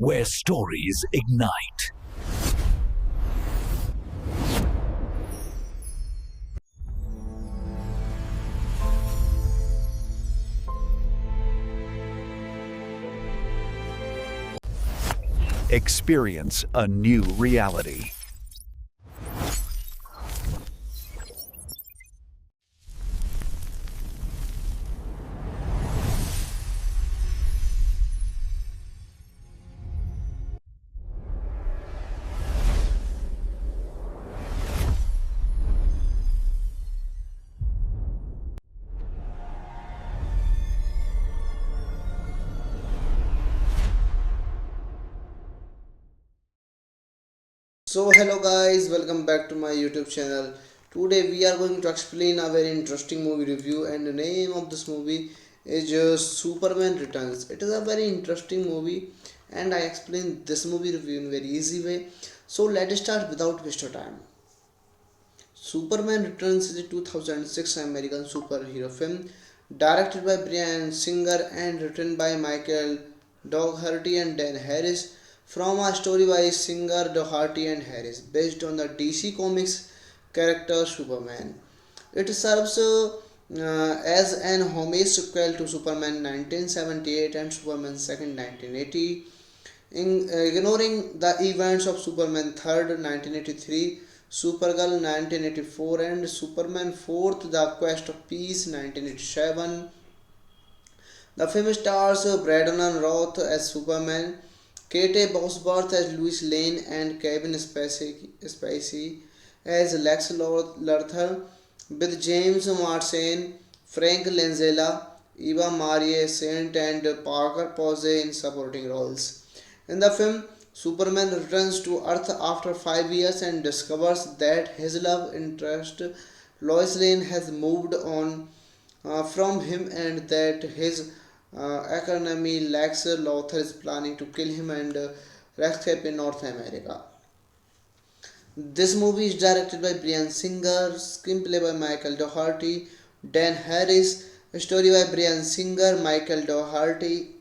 where stories ignite. Experience a new reality. So hello guys, welcome back to my YouTube channel. Today we are going to explain a very interesting movie review, and the name of this movie is Superman Returns. It is a very interesting movie and I explain this movie review in very easy way. So let's start without waste of time. Superman Returns is a 2006 American superhero film directed by Bryan Singer and written by Michael Dougherty and Dan Harris from a story by Singer, Dougherty and Harris based on the DC Comics character Superman. It serves as an homage sequel to Superman 1978 and Superman 2nd 1980, ignoring the events of Superman 3rd 1983, Supergirl 1984, and Superman 4th The Quest of Peace 1987. The film stars Brandon Roth as Superman, Kate Bosworth as Lois Lane, and Kevin Spacey as Lex Luthor, with James Marsden, Frank Langella, Eva Marie Saint, and Parker Posey in supporting roles. In the film, Superman returns to Earth after 5 years and discovers that his love interest Lois Lane has moved on from him and that his economy Lex Luthor is planning to kill him and escape in North America. This movie is directed by Bryan Singer, screenplay by Michael Dougherty, Dan Harris, story by Bryan Singer, Michael Dougherty,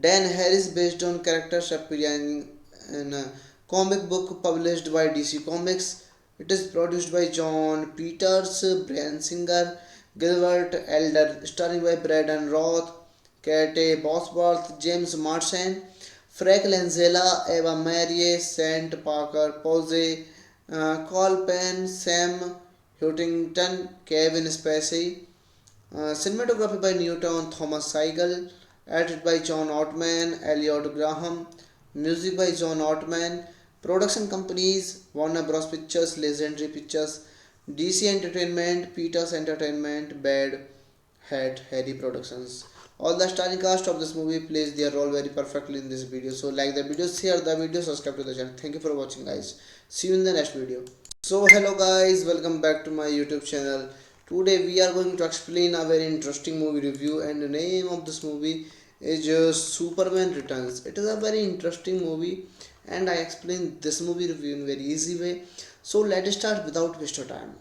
Dan Harris based on characters appearing in a comic book published by DC Comics. It is produced by John Peters, Bryan Singer, Gilbert Elder, starring by Braden Roth, Kate Bosworth, James Marsden, Frank Langella, Eva Marie, Saint Parker Posey, Cole Penn, Sam Huntington, Kevin Spacey, cinematography by Newton Thomas Seigel, edited by John Ottman, Elliot Graham, music by John Ottman, production companies Warner Bros. Pictures, Legendary Pictures, DC Entertainment, Peters Entertainment, Bad Hat, Harry Productions. All the starring cast of this movie plays their role very perfectly in this video. So like the video, share the video, subscribe to the channel. Thank you for watching guys. See you in the next video. So hello guys, welcome back to my YouTube channel. Today we are going to explain a very interesting movie review, and the name of this movie is Superman Returns. It is a very interesting movie and I explain this movie review in very easy way. So let's start without waste of time.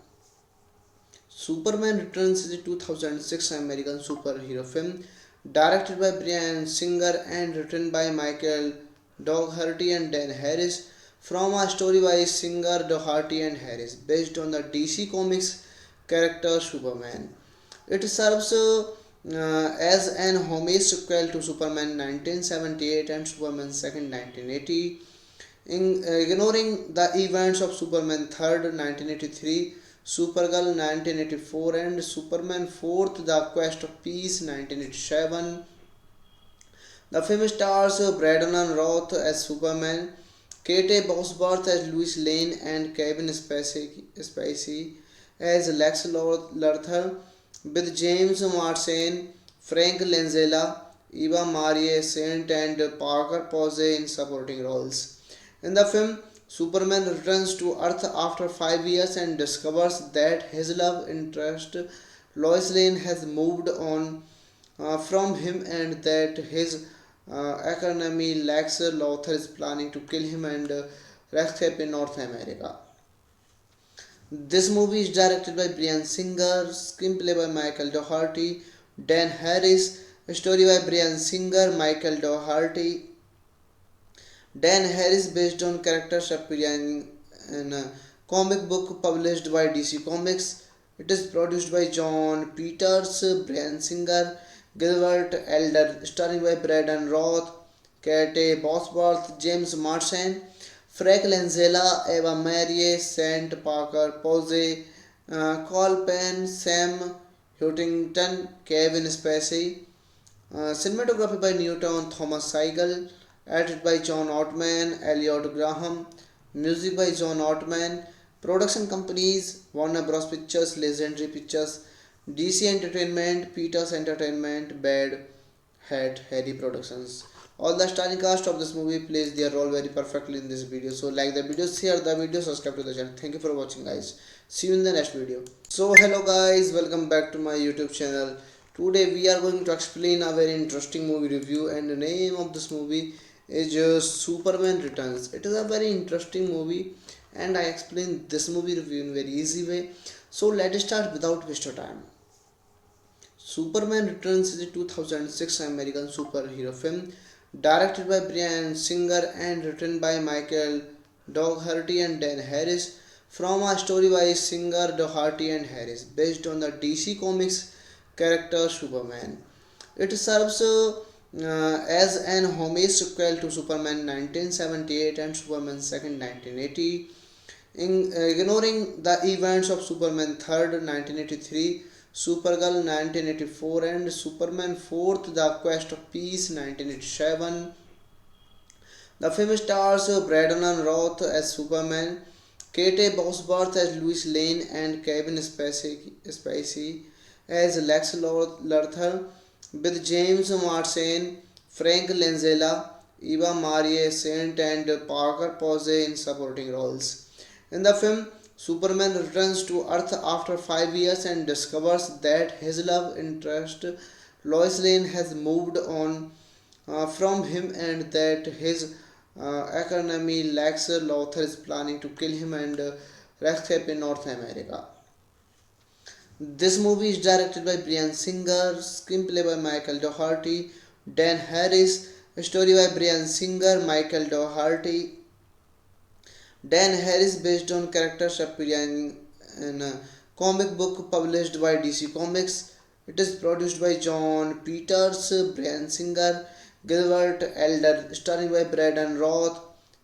Superman Returns is a 2006 American superhero film directed by Bryan Singer and written by Michael Dougherty and Dan Harris from a story by Singer, Dougherty and Harris based on the DC Comics character Superman. It serves as an homage sequel to Superman 1978 and Superman 2nd 1980, ignoring the events of Superman 3rd 1983, Supergirl 1984, and Superman 4th The Quest of Peace 1987. The film stars Brandon Roth as Superman, Kate Bosworth as Lois Lane, and Kevin Spacey as Lex Luthor, with James Marsden, Frank Langella, Eva Marie Saint, and Parker Posey in supporting roles. In the film, Superman returns to Earth after 5 years and discovers that his love interest Lois Lane has moved on from him and that his economy Lex Luthor is planning to kill him and escape in North America. This movie is directed by Bryan Singer, screenplay by Michael Dougherty, Dan Harris, story by Bryan Singer, Michael Dougherty, Dan Harris based on characters appearing in a comic book published by DC Comics. It is produced by John Peters, Brian Singer, Gilbert Elder, starring by Braden Roth, Kate Bosworth, James Marsden, Frank Langella, Eva Marie, Saint Parker Posey, Cole Penn, Sam Huntington, Kevin Spacey. Cinematography by Newton Thomas Seigel, edited by John Ottman, Elliot Graham, music by John Ottman, production companies Warner Bros. Pictures, Legendary Pictures, DC Entertainment, Peters Entertainment, Bad Hat, Harry Productions. All the starring cast of this movie plays their role very perfectly in this video. So like the video, share the video, subscribe to the channel. Thank you for watching, guys. See you in the next video. So hello guys, welcome back to my YouTube channel. Today we are going to explain a very interesting movie review, and the name of this movie is Superman Returns. It is a very interesting movie and I explain this movie review in very easy way. So let's start without waste of time. Superman Returns is a 2006 American superhero film directed by Bryan Singer and written by Michael Dougherty and Dan Harris, from a story by Singer, Dougherty and Harris based on the DC Comics character Superman. It serves as an homage sequel to Superman 1978 and Superman 2nd 1980, ignoring the events of Superman 3rd 1983, Supergirl 1984, and Superman 4th The Quest of Peace 1987. The film stars Braden Roth as Superman, Kate Bosworth as Lois Lane, and Kevin Spacey as Lex Luthor, with James Marsden, Frank Langella, Eva Marie Saint, and Parker Posey in supporting roles. In the film, Superman returns to Earth after 5 years and discovers that his love interest Lois Lane has moved on from him, and that his economy Lex Luthor is planning to kill him and escape in North America. This movie is directed by Bryan Singer, screenplay by Michael Dougherty, Dan Harris, story by Bryan Singer, Michael Dougherty, Dan Harris based on characters appearing in a comic book published by DC Comics. It is produced by John Peters, Bryan Singer, Gilbert Elder, starring by Braden Roth,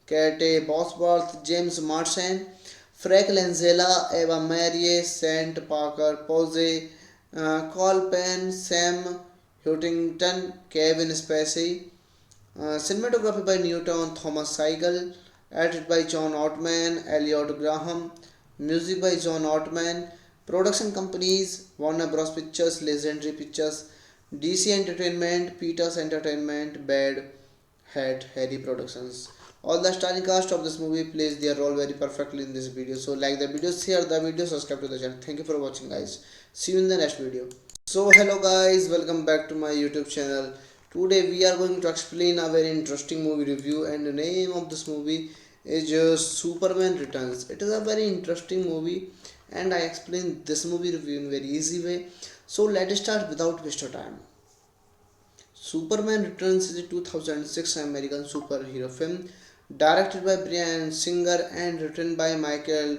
Kate Bosworth, James Marsden, Frank Langella, Eva Marie, Saint Parker Posey, Cole Penn, Sam Huntington, Kevin Spacey. Cinematography by Newton Thomas Seigel, edited by John Ottman, Elliot Graham, music by John Ottman, production companies Warner Bros. Pictures, Legendary Pictures, DC Entertainment, Peters Entertainment, Bad Hat, Harry Productions. All the starring cast of this movie plays their role very perfectly in this video. So like the video, share the video, subscribe to the channel. Thank you for watching, guys. See you in the next video. So hello guys, welcome back to my YouTube channel. Today we are going to explain a very interesting movie review, and the name of this movie is Superman Returns. It is a very interesting movie and I explain this movie review in very easy way. So let's start without waste of time. Superman Returns is a 2006 American superhero film directed by Bryan Singer and written by Michael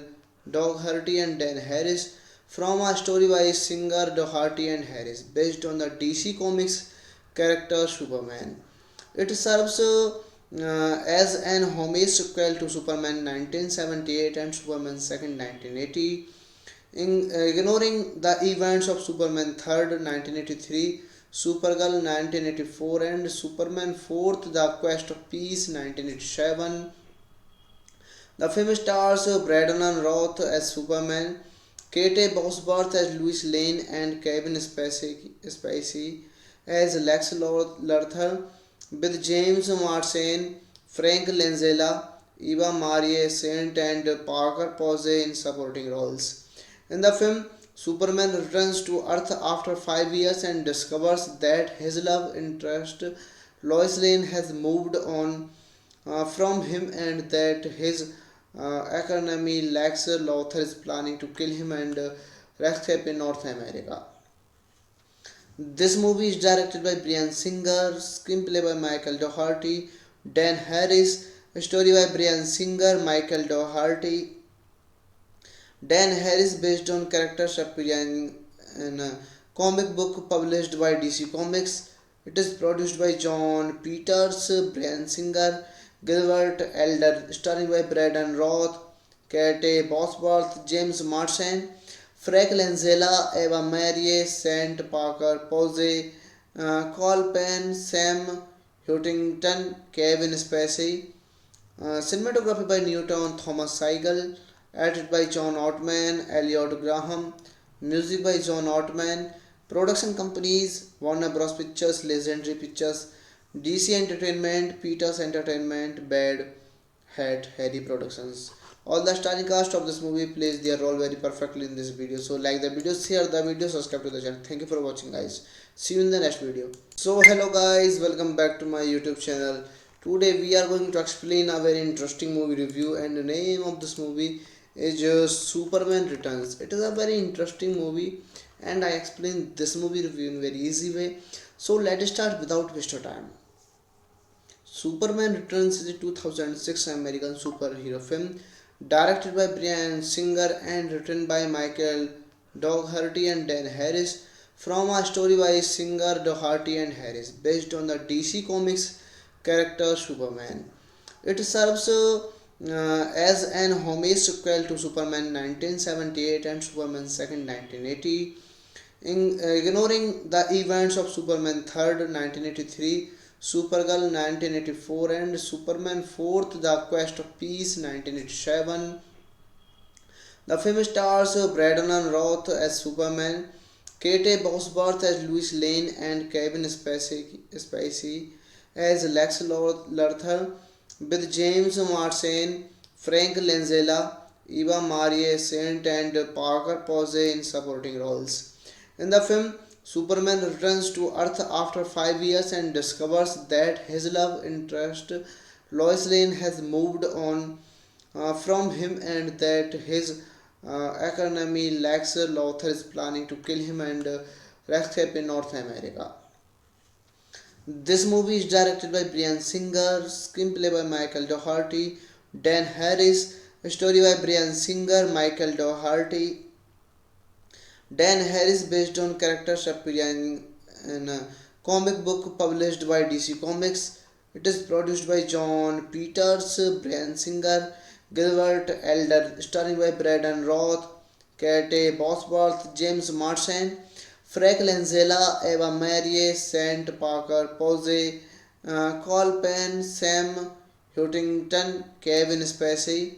Dougherty and Dan Harris, from a story by Singer, Dougherty and Harris based on the DC Comics character Superman. It serves as an homage sequel to Superman 1978 and Superman 2nd 1980, ignoring the events of Superman 3rd 1983, Supergirl 1984, and Superman 4th The Quest of Peace 1987. The film stars Braden Roth as Superman, Kate Bosworth as Lois Lane, and Kevin Spacey as Lex Luthor, with James Marsden, Frank Langella, Eva Marie Saint, and Parker Posey in supporting roles. In the film, Superman returns to Earth after 5 years and discovers that his love interest Lois Lane has moved on from him, and that his economy Lex Luthor is planning to kill him and escape in North America. This movie is directed by Bryan Singer, screenplay by Michael Dougherty, Dan Harris, A story by Brian Singer, Michael Dougherty, Dan Harris, based on characters appearing in a comic book published by DC Comics. It is produced by John Peters, Brian Singer, Gilbert Elder, starring by Braden Roth, Kate Bosworth, James Marsden, Frank Langella, Eva Marie, Saint Parker Posey, Cole Penn, Sam Huntington, Kevin Spacey. Cinematography by Newton Thomas Seigel, edited by John Ottman, Elliot Graham, music by John Ottman, production companies Warner Bros. Pictures, Legendary Pictures, DC Entertainment, Peters Entertainment, Bad Hat, Harry Productions. All the starring cast of this movie plays their role very perfectly in this video. So like the video, share the video, subscribe to the channel. Thank you for watching, guys. See you in the next video. So hello guys, welcome back to my YouTube channel. Today we are going to explain a very interesting movie review, and the name of this movie is Superman Returns. It is a very interesting movie and I explain this movie review in very easy way. So let's start without waste of time. Superman Returns is a 2006 American superhero film directed by Brian Singer and written by Michael Dougherty and Dan Harris, from a story by Singer, Dougherty and Harris, based on the DC Comics character Superman. It serves as an homage sequel to Superman 1978 and Superman 2nd 1980, ignoring the events of Superman 3rd 1983, Supergirl 1984, and Superman 4th The Quest of Peace 1987. The film stars Braden Roth as Superman, Kate Bosworth as Lois Lane, and Kevin Spacey as Lex Luthor, with James Marsden, Frank Langella, Eva Marie Saint, and Parker Posey in supporting roles. In the film, Superman returns to Earth after 5 years and discovers that his love interest Lois Lane has moved on from him, and that his economy Lex Luthor is planning to kill him and escape in North America. This movie is directed by Brian Singer, screenplay by Michael Dougherty, Dan Harris, story by Brian Singer, Michael Dougherty, Dan Harris, based on characters appearing in a comic book published by DC Comics. It is produced by John Peters, Brian Singer, Gilbert Elder, starring by Braden Roth, Kate Bosworth, James Marsden, Frank Langella, Eva Marie, Saint Parker Posey, Cole Penn, Sam Huntington, Kevin Spacey.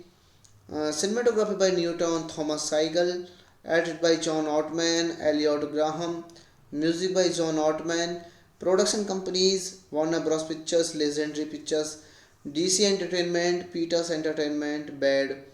Cinematography by Newton Thomas Seigel, edited by John Ottman, Elliot Graham, music by John Ottman, production companies Warner Bros. Pictures, Legendary Pictures, DC Entertainment, Peters Entertainment, Bad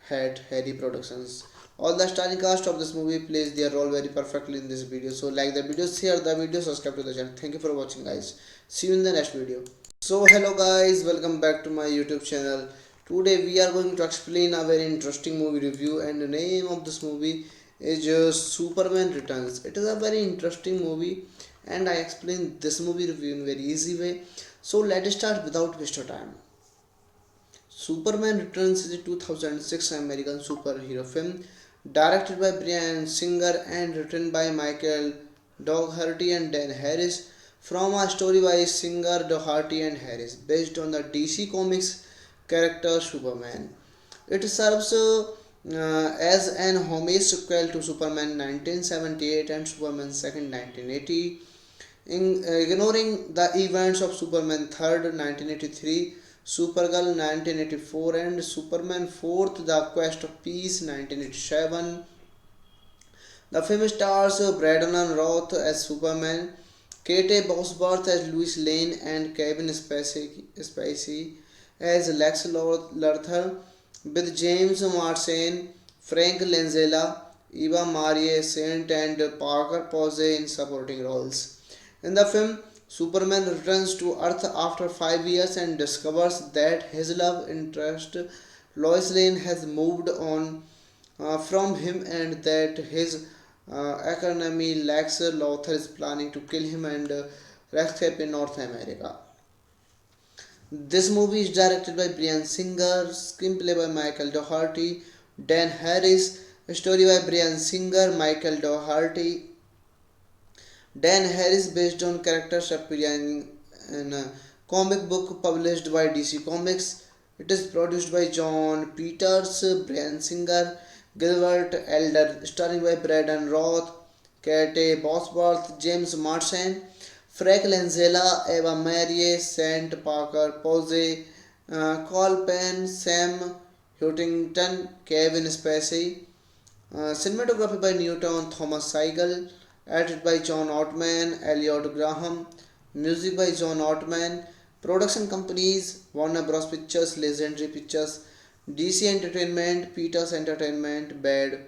Hat, Harry Productions. All the starring cast of this movie plays their role very perfectly in this video. So like the video, share the video, subscribe to the channel. Thank you for watching, guys. See you in the next video. So hello guys, welcome back to my YouTube channel. Today we are going to explain a very interesting movie review, and the name of this movie is Superman Returns. It is a very interesting movie and I explain this movie review in very easy way. So let's start without waste of time. Superman Returns is a 2006 American superhero film directed by Brian Singer and written by Michael Dougherty and Dan Harris, from a story by Singer, Dougherty and Harris, based on the DC Comics character Superman. It serves as an homage sequel to Superman 1978 and Superman 2nd 1980, ignoring the events of Superman 3rd 1983, Supergirl 1984, and Superman 4th The Quest of Peace 1987. The film stars Braden Roth as Superman, Kate Bosworth as Lois Lane, and Kevin Spacey as Lex Luthor, with James Marsden, Frank Langella, Eva Marie Saint, and Parker Posey in supporting roles. In the film, Superman returns to Earth after 5 years and discovers that his love interest Lois Lane has moved on from him, and that his economy Lex Luthor is planning to kill him and escape in North America. This movie is directed by Brian Singer, screenplay by Michael Dougherty, Dan Harris, story by Brian Singer, Michael Dougherty, Dan Harris based on characters appearing in a comic book published by DC Comics. It is produced by John Peters, Brian Singer, Gilbert Elder, starring by Braden Roth, Kate Bosworth, James Marsden, Frank Langella, Eva Marie, Saint Parker Posey, Cole Penn, Sam Huntington, Kevin Spacey, cinematography by Newton Thomas Seigel, edited by John Ottman, Elliot Graham, music by John Ottman, production companies Warner Bros. Pictures, Legendary Pictures, DC Entertainment, Peters Entertainment, Bad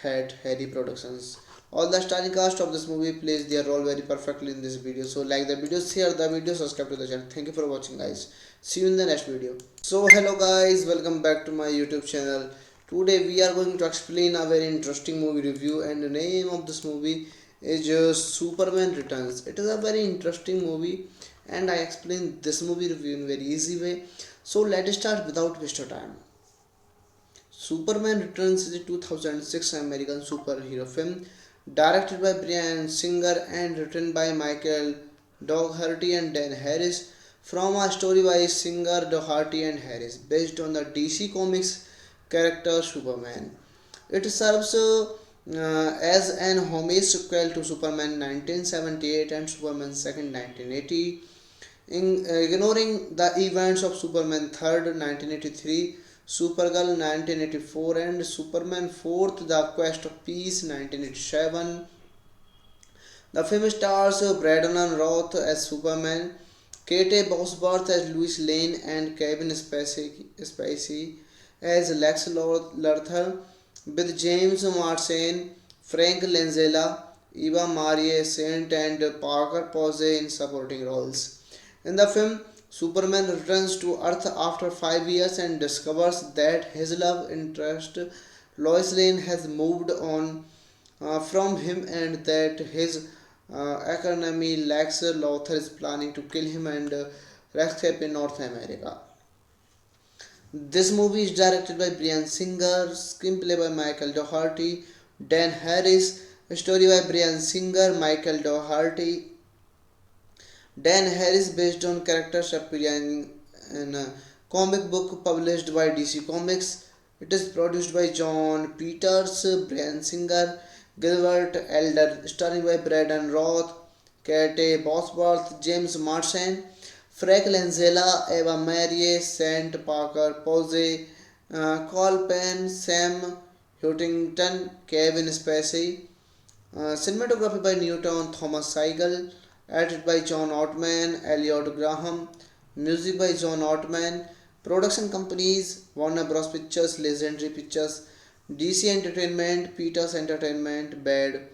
Hat, Harry Productions. All the starring cast of this movie plays their role very perfectly in this video. So like the video, share the video, subscribe to the channel. Thank you for watching, guys. See you in the next video. So hello guys, welcome back to my YouTube channel. Today we are going to explain a very interesting movie review, and the name of this movie is Superman Returns. It is a very interesting movie and I explain this movie review in very easy way. So let's start without waste of time. Superman Returns is a 2006 American superhero film directed by Brian Singer and written by Michael Dougherty and Dan Harris, from a story by Singer, Dougherty and Harris based on the DC Comics character Superman. It serves as an homage sequel to Superman 1978 and Superman 2nd 1980, ignoring the events of Superman 3rd 1983, Supergirl 1984, and Superman 4th The Quest of Peace 1987. The film stars Braden Roth as Superman, Kate Bosworth as Lois Lane, and Kevin Spacey as Lex Luthor, with James Marsden, Frank Langella, Eva Marie Saint, and Parker Posey in supporting roles. In the film, Superman returns to Earth after 5 years and discovers that his love interest Lois Lane has moved on from him, and that his economy Lex Luthor is planning to kill him and escape in North America. This movie is directed by Brian Singer, screenplay by Michael Dougherty, Dan Harris, story by Brian Singer, Michael Dougherty, Dan Harris based on characters appearing in a comic book published by DC Comics. It is produced by John Peters, Brian Singer, Gilbert Elder, starring by Braden Roth, Kate Bosworth, James Marsden, Frank Langella, Eva Marie, Saint Parker Posey, Cole Penn, Sam Huntington, Kevin Spacey, cinematography by Newton Thomas Seigel, edited by John Ottman, Elliot Graham, music by John Ottman, production companies Warner Bros. Pictures, Legendary Pictures, DC Entertainment, Peters Entertainment, Bad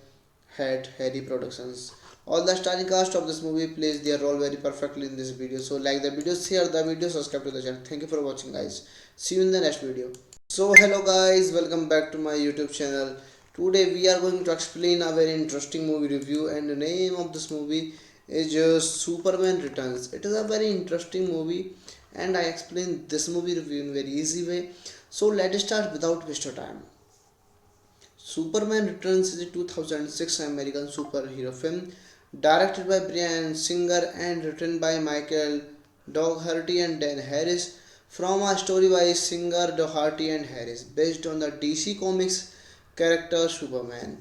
Hat, Harry Productions. All the starring cast of this movie plays their role very perfectly in this video. So like the video, share the video, subscribe to the channel. Thank you for watching, guys. See you in the next video. So hello guys, welcome back to my YouTube channel. Today we are going to explain a very interesting movie review, and the name of this movie is Superman Returns. It is a very interesting movie and I explain this movie review in very easy way. So let's start without waste of time. Superman Returns is a 2006 American superhero film directed by Brian Singer and written by Michael Dougherty and Dan Harris, from a story by Singer, Dougherty and Harris based on the DC Comics character Superman.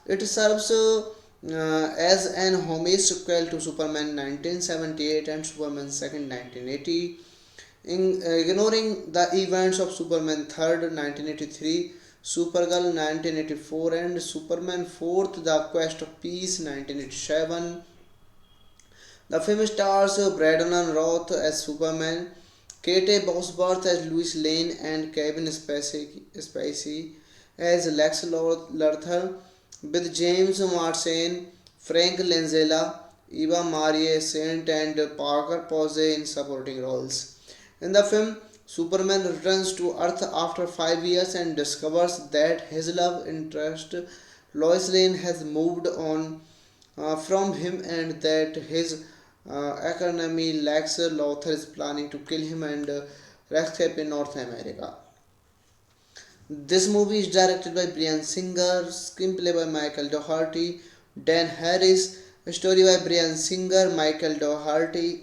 It serves as an homage sequel to Superman 1978 and Superman 2nd 1980, ignoring the events of Superman 3rd 1983, Supergirl 1984, and Superman 4th The Quest of Peace 1987. The film stars Braden Roth as Superman, Kate Bosworth as Lois Lane, and Kevin Spacey as Lex Luthor, with James Marsden, Frank Langella, Eva Marie Saint, and Parker Posey in supporting roles. In the film, Superman returns to Earth after 5 years and discovers that his love interest Lois Lane has moved on from him, and that his economy. Lex Luthor is planning to kill him and escape in North America. This movie is directed by Brian Singer, screenplay by Michael Dougherty, Dan Harris, story by Brian Singer, Michael Dougherty,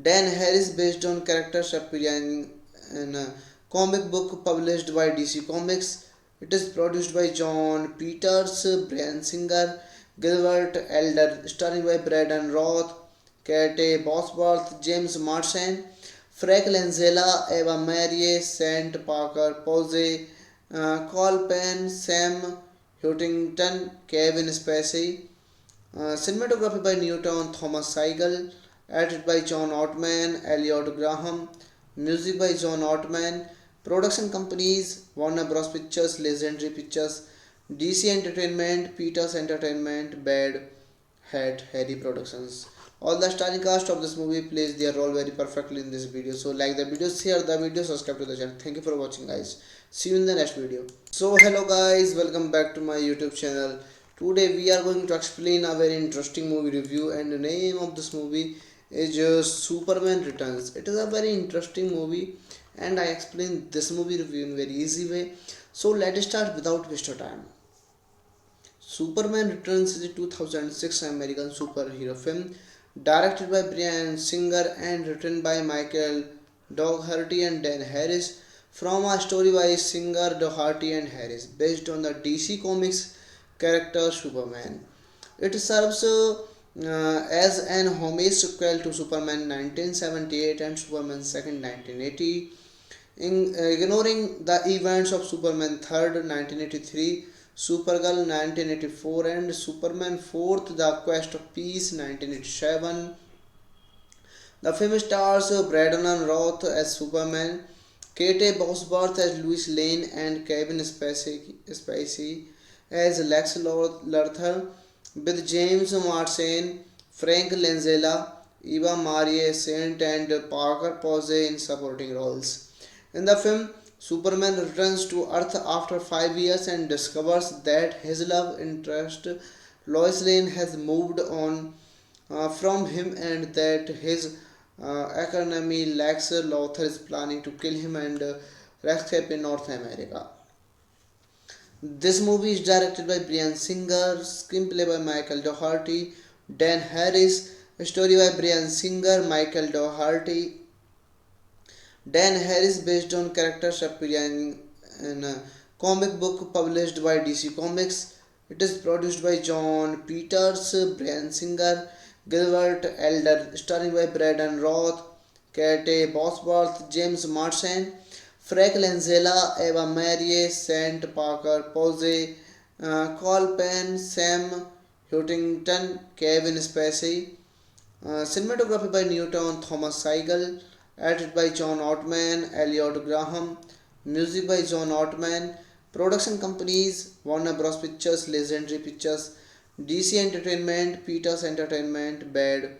Dan Harris based on characters appearing in a comic book published by DC Comics. It is produced by John Peters, Brian Singer, Gilbert Elder, starring by Braden Roth, Kate Bosworth, James Marsden, Frank Langella, Eva Marie, Saint Parker Posey, Cole Penn, Sam Huntington, Kevin Spacey, cinematography by Newton Thomas Seigel, edited by John Ottman, Elliot Graham, music by John Ottman, production companies Warner Bros. Pictures, Legendary Pictures, DC Entertainment, Peters Entertainment, Bad Hat, Harry Productions. All the starring cast of this movie plays their role very perfectly in this video. So like the video, share the video, subscribe to the channel. Thank you for watching, guys. See you in the next video. So hello guys, welcome back to my YouTube channel. Today we are going to explain a very interesting movie review, and the name of this movie is Superman Returns. It is a very interesting movie and I explain this movie review in very easy way. So let's start without waste of time. Superman Returns is a 2006 American superhero film directed by Brian Singer and written by Michael Dougherty and Dan Harris, from a story by Singer, Dougherty and Harris based on the DC Comics character Superman. It serves as an homage sequel to Superman 1978 and Superman 2nd 1980, ignoring the events of Superman 3rd 1983, Supergirl 1984 and Superman 4th The Quest of Peace 1987. The film stars Braden Roth as Superman, Kate Bosworth as Lois Lane and Kevin Spacey as Lex Luthor, with James Marsden, Frank Langella, Eva Marie Saint and Parker Posey in supporting roles. In the film, Superman returns to Earth after 5 years and discovers that his love interest Lois Lane has moved on from him, and that his economy Lex Luthor is planning to kill him and escape in North America. This movie is directed by Brian Singer, screenplay by Michael Dougherty, Dan Harris, story by Brian Singer, Michael Dougherty, Dan Harris based on characters appearing in a comic book published by DC Comics. It is produced by John Peters, Brian Singer, Gilbert Elder, starring by Braden Roth, Kate Bosworth, James Marsden, Frank Langella, Eva Marie, Saint Parker Posey, Cole Penn, Sam Huntington, Kevin Spacey, cinematography by Newton Thomas Seigel, edited by John Ottman, Elliot Graham, music by John Ottman, production companies Warner Bros. Pictures, Legendary Pictures, DC Entertainment, Peters Entertainment, Bad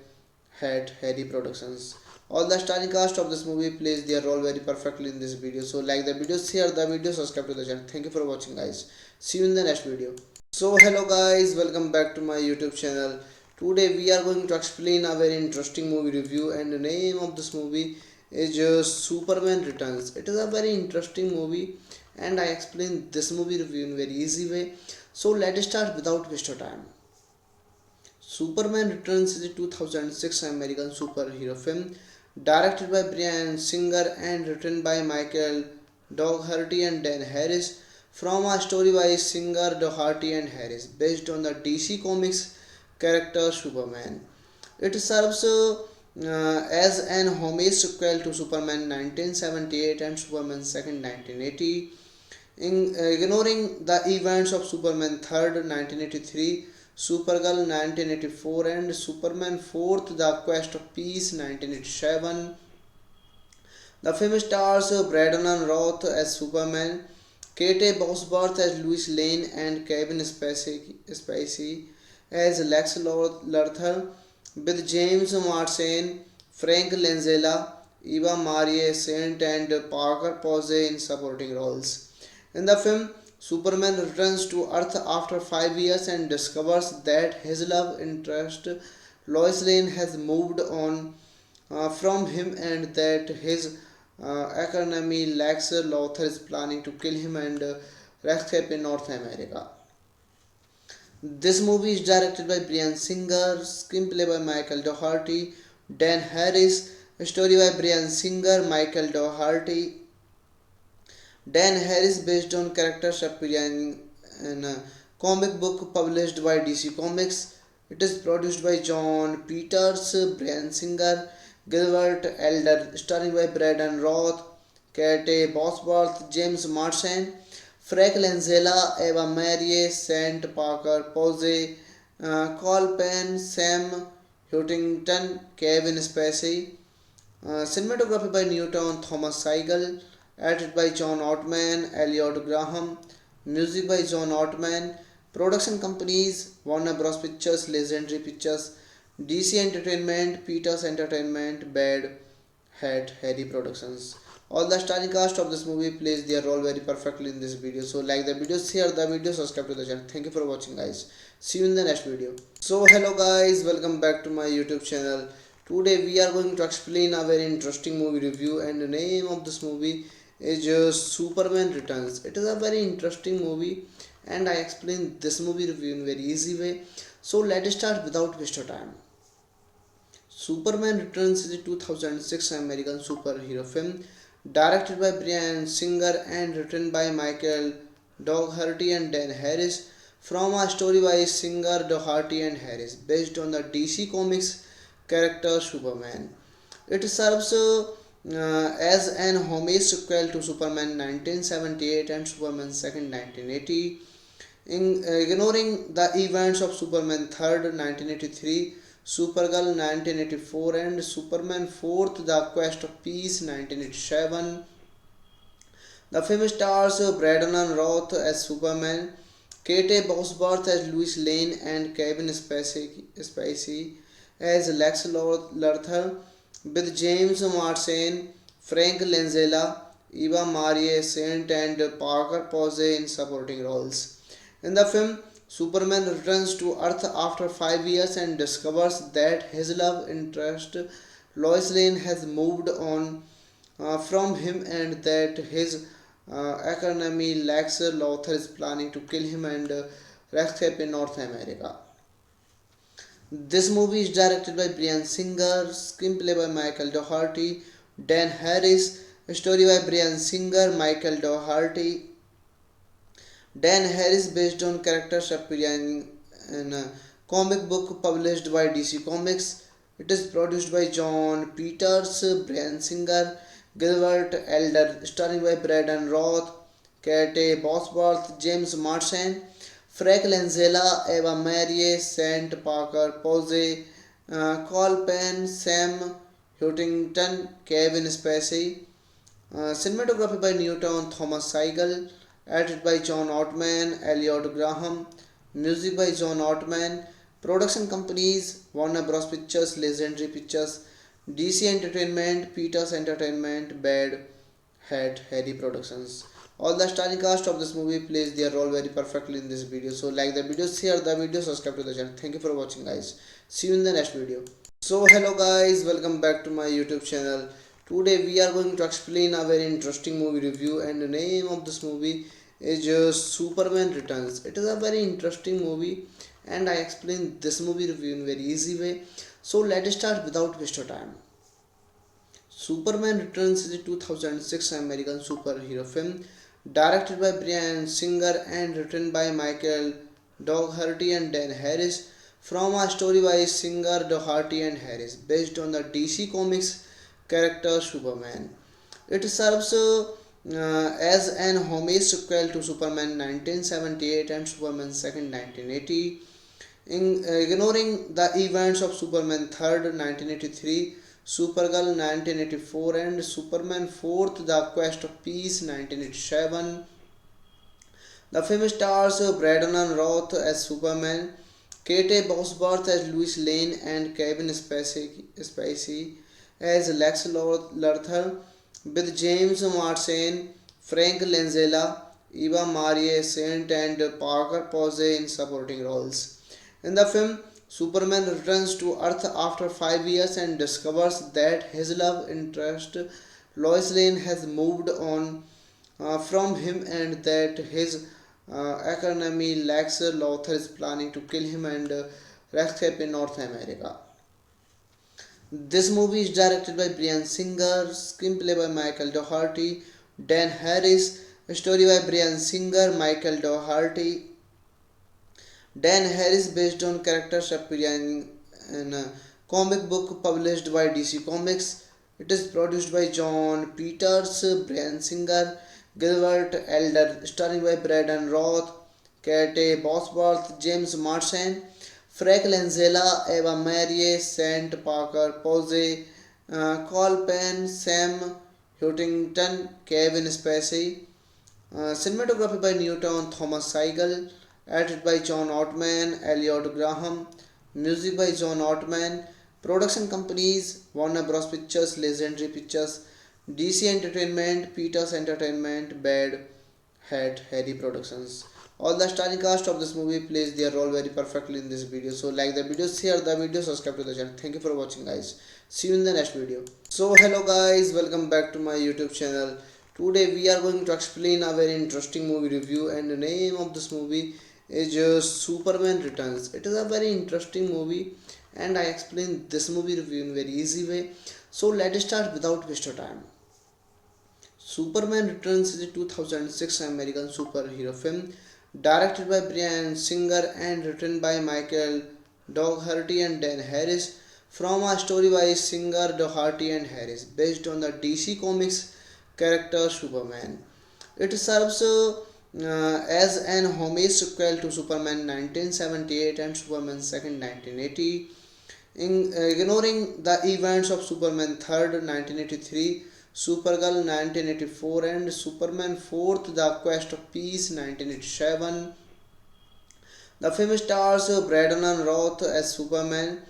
Hat, Harry Productions. All the starring cast of this movie plays their role very perfectly in this video. So like the video, share the video, subscribe to the channel. Thank you for watching, guys. See you in the next video. So hello guys, welcome back to my YouTube channel. Today we are going to explain a very interesting movie review, and the name of this movie is Superman Returns. It is a very interesting movie and I explain this movie review in very easy way. So let's start without waste of time. Superman Returns is a 2006 American superhero film directed by Brian Singer and written by Michael Dougherty and Dan Harris, from a story by Singer, Dougherty and Harris based on the DC Comics character Superman. It serves as an homage sequel to Superman 1978 and Superman 2nd 1980, ignoring the events of Superman 3rd 1983, Supergirl 1984 and Superman 4th The Quest of Peace 1987. The film stars Braden Roth as Superman, Kate Bosworth as Lois Lane and Kevin Spacey as Lex Luthor, with James Marsden, Frank Langella, Eva Marie Saint and Parker Posey in supporting roles. In the film, Superman returns to Earth after 5 years and discovers that his love interest Lois Lane has moved on from him and that his economy lacks. Lothar is planning to kill him and escape in North America. This movie is directed by Brian Singer, screenplay by Michael Dougherty, Dan Harris, story by Brian Singer, Michael Dougherty, Dan Harris based on characters appearing in a comic book published by DC Comics. It is produced by John Peters, Brian Singer, Gilbert Elder, starring by Braden Roth, Kate Bosworth, James Marsden, Frank Langella, Eva Marie, Saint Parker Posey, Cole Penn, Sam Huntington, Kevin Spacey. Cinematography by Newton Thomas Seigel, edited by John Ottman, Elliot Graham, music by John Ottman, production companies Warner Bros. Pictures, Legendary Pictures, DC Entertainment, Peters Entertainment, Bad Hat, Harry Productions. All the starring cast of this movie plays their role very perfectly in this video. So like the video, share the video, subscribe to the channel. Thank you for watching, guys. See you in the next video. So hello guys, welcome back to my YouTube channel. Today we are going to explain a very interesting movie review, and the name of this movie is Superman Returns. It is a very interesting movie and I explain this movie review in very easy way. So let's start without waste of time. Superman Returns is a 2006 American superhero film directed by Brian Singer and written by Michael Dougherty and Dan Harris, from a story by Singer, Dougherty and Harris based on the DC Comics character Superman. It serves as an homage sequel to Superman 1978 and Superman 2nd 1980, ignoring the events of Superman 3rd 1983, Supergirl 1984 and Superman 4th The Quest of Peace 1987. The film stars Braden Roth as Superman, Kate Bosworth as Lois Lane and Kevin Spacey as Lex Luthor, with James Marsden, Frank Langella, Eva Marie Saint and Parker Posey in supporting roles. In the film, Superman returns to Earth after 5 years and discovers that his love interest Lois Lane has moved on from him and that his economy lacks. Lothar is planning to kill him and escape in North America. This movie is directed by Brian Singer, screenplay by Michael Dougherty, Dan Harris, story by Brian Singer, Michael Dougherty, Dan Harris based on characters appearing in a comic book published by DC Comics. It is produced by John Peters, Brian Singer, Gilbert Elder, starring by Braden Roth, Kate Bosworth, James Marsden, Frank Langella, Eva Marie, Saint Parker Posey, Cole Penn, Sam Huntington, Kevin Spacey. Cinematography by Newton Thomas Seigel, edited by John Ottman, Elliot Graham, music by John Ottman, production companies Warner Bros. Pictures, Legendary Pictures, DC Entertainment, Peters Entertainment, Bad Hat, Harry Productions. All the starring cast of this movie plays their role very perfectly in this video. So like the video, share the video, subscribe to the channel. Thank you for watching, guys. See you in the next video. So hello guys, welcome back to my YouTube channel. Today we are going to explain a very interesting movie review, and the name of this movie is Superman Returns. It is a very interesting movie and I explain this movie review in very easy way. So let's start without waste of time. Superman Returns is a 2006 American superhero film directed by Brian Singer and written by Michael Dougherty and Dan Harris, from a story by Singer, Dougherty and Harris based on the DC Comics character Superman. It serves as an homage sequel to Superman 1978 and Superman 2nd 1980, ignoring the events of Superman 3rd 1983, Supergirl 1984 and Superman 4th The Quest of Peace 1987. The film stars Braden Roth as Superman, Kate Bosworth as Lois Lane and Kevin Spacey as Lex Luthor, with James Marsden, Frank Langella, Eva Marie Saint and Parker Posey in supporting roles. In the film, Superman returns to Earth after 5 years and discovers that his love interest Lois Lane has moved on from him and that his economy Lex Luthor is planning to kill him and escape in North America. This movie is directed by Brian Singer, screenplay by Michael Dougherty, Dan Harris, story by Brian Singer, Michael Dougherty, Dan Harris based on characters appearing in a comic book published by DC Comics. It is produced by John Peters, Brian Singer, Gilbert Elder, starring by Braden Roth, Kate Bosworth, James Marsden, Frank Langella, Eva Marie, Saint Parker Posey, Cole Penn, Sam Huntington, Kevin Spacey. Cinematography by Newton Thomas Seigel, edited by John Ottman, Elliot Graham, music by John Ottman, production companies Warner Bros. Pictures, Legendary Pictures, DC Entertainment, Peters Entertainment, Bad Hat, Harry Productions. All the starring cast of this movie plays their role very perfectly in this video. So like the video, share the video, subscribe to the channel. Thank you for watching guys. See you in the next video. So hello guys, welcome back to my YouTube channel. Today we are going to explain a very interesting movie review and the name of this movie is Superman Returns. It is a very interesting movie and I explain this movie review in very easy way. So let's start without waste of time. Superman Returns is a 2006 American superhero film directed by Brian Singer and written by Michael Dougherty and Dan Harris from a story by Singer, Dougherty and Harris based on the DC Comics character Superman. It serves as an homage sequel to Superman 1978 and Superman 2nd 1980, ignoring the events of Superman 3rd 1983, Supergirl 1984 and Superman 4th The Quest of Peace 1987. The film stars Braden Roth as Superman,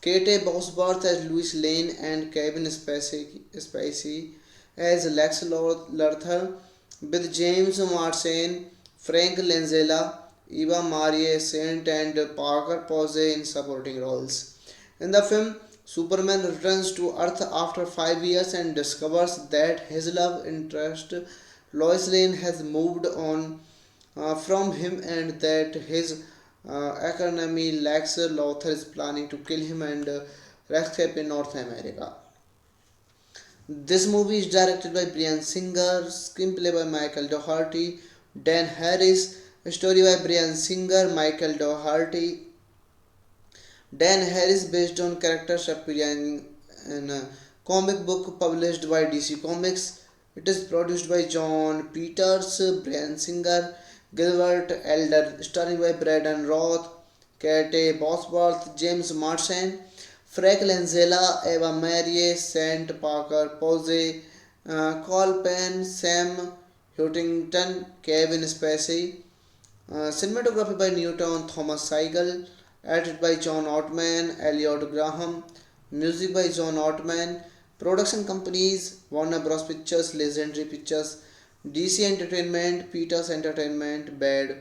Kate Bosworth as Lois Lane and Kevin Spacey as Lex Luthor, with James Marsden, Frank Langella, Eva Marie Saint and Parker Posey in supporting roles. In the film, Superman returns to Earth after 5 years and discovers that his love interest Lois Lane has moved on from him and that his economy Lex Luthor is planning to kill him and escape in North America. This movie is directed by Brian Singer, screenplay by Michael Dougherty, Dan Harris, story by Brian Singer, Michael Dougherty, Dan Harris based on characters appearing in a comic book published by DC Comics. It is produced by John Peters, Brian Singer, Gilbert Elder, starring by Braden Roth, Kate Bosworth, James Marsden, Frank Langella, Eva Marie, Saint Parker Posey, Cole Penn, Sam Huntington, Kevin Spacey. Cinematography by Newton Thomas Seigel, edited by John Ottman, Elliot Graham, music by John Ottman, production companies Warner Bros. Pictures, Legendary Pictures, DC Entertainment, Peters Entertainment, Bad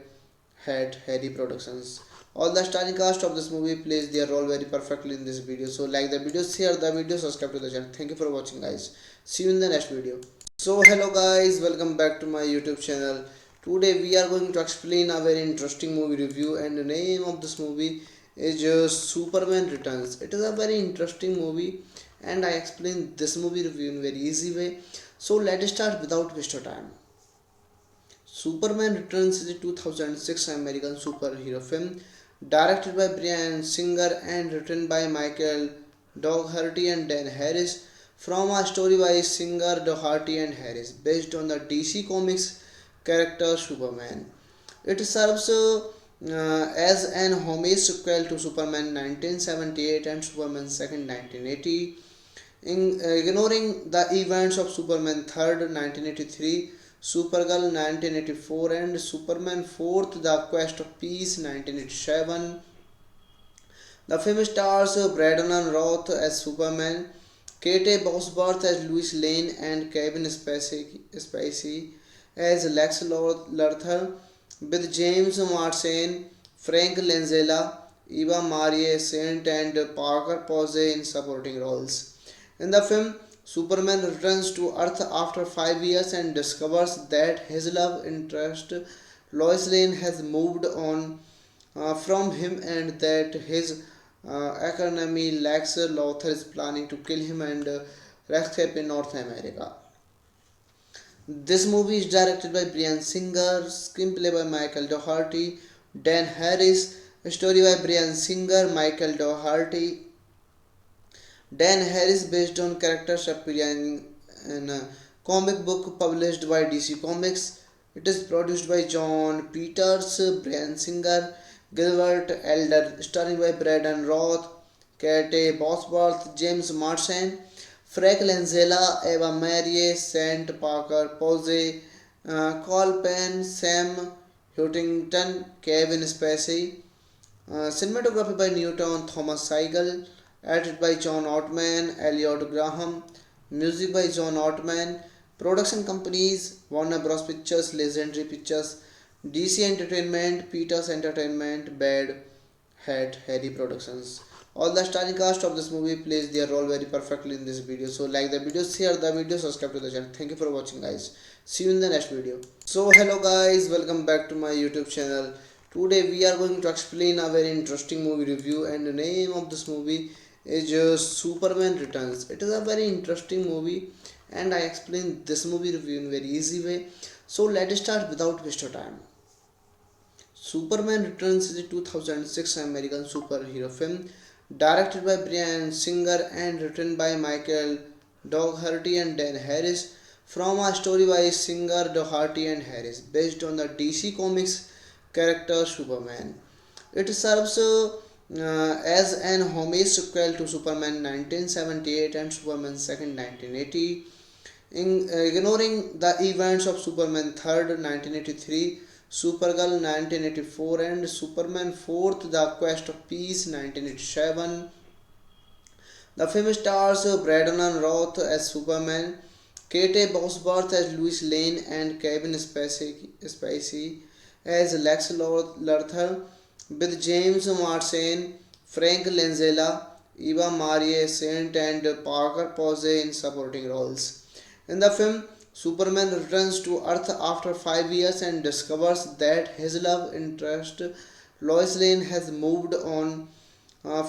Hat, Harry Productions. All the starring cast of this movie plays their role very perfectly in this video. So like the video, share the video, subscribe to the channel. Thank you for watching guys. See you in the next video. So hello guys, welcome back to my YouTube channel. Today we are going to explain a very interesting movie review and the name of this movie is Superman Returns. It is a very interesting movie and I explain this movie review in very easy way. So let's start without waste of time. Superman Returns is a 2006 American superhero film directed by Brian Singer and written by Michael Dougherty and Dan Harris from a story by Singer, Dougherty and Harris based on the DC Comics character Superman. It serves as an homage sequel to Superman 1978 and Superman 2nd 1980, ignoring the events of Superman 3rd 1983, Supergirl 1984 and Superman 4th The Quest of Peace 1987. The film stars Braden Roth as Superman, Kate Bosworth as Lois Lane and Kevin Spacey as Lex Luthor, with James Marsden, Frank Langella, Eva Marie Saint, and Parker Posey in supporting roles. In the film, Superman returns to Earth after 5 years and discovers that his love interest Lois Lane has moved on from him and that his economy Lex Luthor is planning to kill him and escape in North America. This movie is directed by Brian Singer, screenplay by Michael Dougherty, Dan Harris, story by Brian Singer, Michael Dougherty, Dan Harris based on characters appearing in a comic book published by DC Comics. It is produced by John Peters, Brian Singer, Gilbert Elder, starring by Braden Roth, Kate Bosworth, James Marsden, Frank Langella, Eva Marie, Saint Parker Posey, Cole Penn, Sam Huntington, Kevin Spacey. Cinematography by Newton Thomas Seigel, edited by John Ottman, Elliot Graham, music by John Ottman, production companies Warner Bros. Pictures, Legendary Pictures, DC Entertainment, Peters Entertainment, Bad Hat, Harry Productions. All the starring cast of this movie plays their role very perfectly in this video. So like the video, share the video, subscribe to the channel. Thank you for watching guys. See you in the next video. So hello guys, welcome back to my YouTube channel. Today we are going to explain a very interesting movie review, and the name of this movie is Superman Returns. It is a very interesting movie and I explain this movie review in very easy way. So let's start without waste of time. Superman Returns is a 2006 American superhero film directed by Brian Singer and written by Michael Dougherty and Dan Harris, from a story by Singer, Dougherty and Harris based on the DC Comics character Superman. It serves as an homage sequel to Superman 1978 and Superman 2nd 1980, ignoring the events of Superman 3rd 1983, Supergirl 1984 and Superman 4th The Quest of Peace 1987. The film stars Braden Roth as Superman, Kate Bosworth as Lois Lane, and Kevin Spacey as Lex Luthor, with James Marsden, Frank Langella, Eva Marie Saint, and Parker Posey in supporting roles. In the film, Superman returns to Earth after 5 years and discovers that his love interest Lois Lane has moved on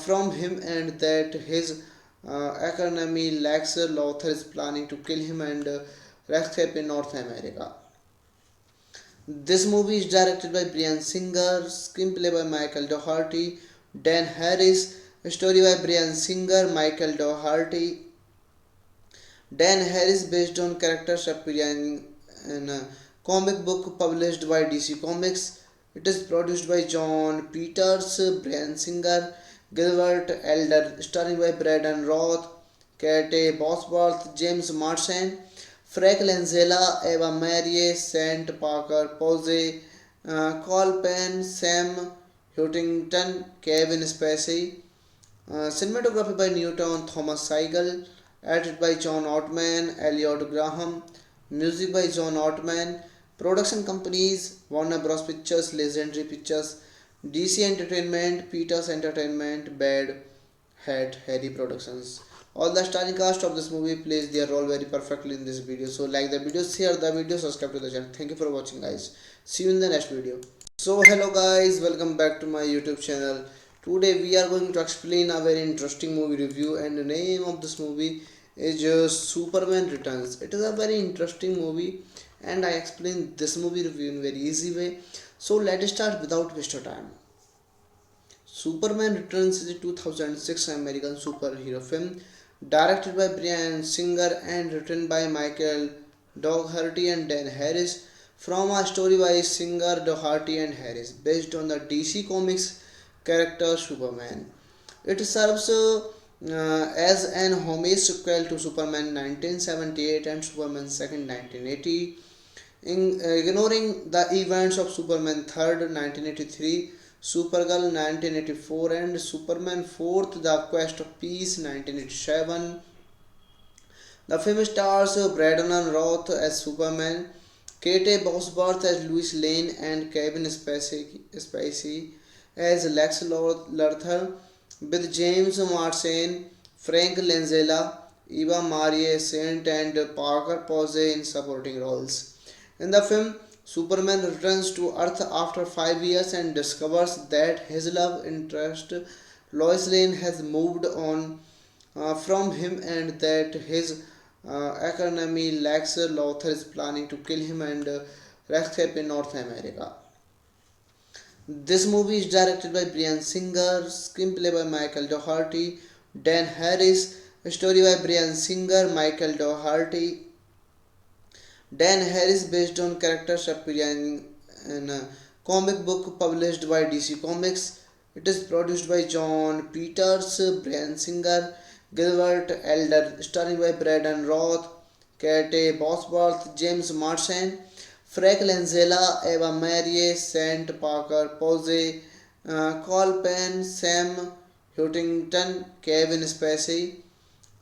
from him and that his economy Lex Luthor is planning to kill him and escape in North America. This movie is directed by Brian Singer, screenplay by Michael Dougherty, Dan Harris, story by Brian Singer, Michael Dougherty, Dan Harris based on characters appearing in a comic book published by DC Comics. It is produced by John Peters, Brian Singer, Gilbert Elder, starring by Braden Roth, Kate Bosworth, James Marsden, Frank Langella, Eva Marie, Saint Parker Posey, Cole Penn, Sam Huntington, Kevin Spacey. Cinematography by Newton Thomas Seigel, edited by John Ottman, Elliot Graham, music by John Ottman, production companies Warner Bros. Pictures, Legendary Pictures, DC Entertainment, Peters Entertainment, Bad Hat, Harry Productions. All the starring cast of this movie plays their role very perfectly in this video. So like the video, share the video, subscribe to the channel. Thank you for watching guys. See you in the next video. So hello guys, welcome back to my YouTube channel. Today we are going to explain a very interesting movie review, and the name of this movie is Superman Returns. It is a very interesting movie and I explain this movie review in very easy way. So let's start without waste of time. Superman Returns is a 2006 American superhero film directed by Brian Singer and written by Michael Dougherty and Dan Harris, from a story by Singer, Dougherty and Harris based on the DC Comics character Superman. It serves as an homage sequel to Superman 1978 and Superman 2nd 1980, ignoring the events of Superman 3rd 1983, Supergirl 1984 and Superman 4th The Quest of Peace 1987. The film stars Braden Roth as Superman, Kate Bosworth as Lois Lane, and Kevin Spacey as Lex Luthor, with James Marsden, Frank Langella, Eva Marie Saint, and Parker Posey in supporting roles. In the film, Superman returns to Earth after 5 years and discovers that his love interest Lois Lane has moved on from him and that his economy Lex Luthor is planning to kill him and escape in North America. This movie is directed by Brian Singer, screenplay by Michael Dougherty, Dan Harris, story by Brian Singer, Michael Dougherty, Dan Harris based on characters appearing in a comic book published by DC Comics. It is produced by John Peters, Brian Singer, Gilbert Elder, starring by Braden Roth, Kate Bosworth, James Marsden, Frank Langella, Eva Marie, Saint Parker Posey, Cole Penn, Sam Huntington, Kevin Spacey.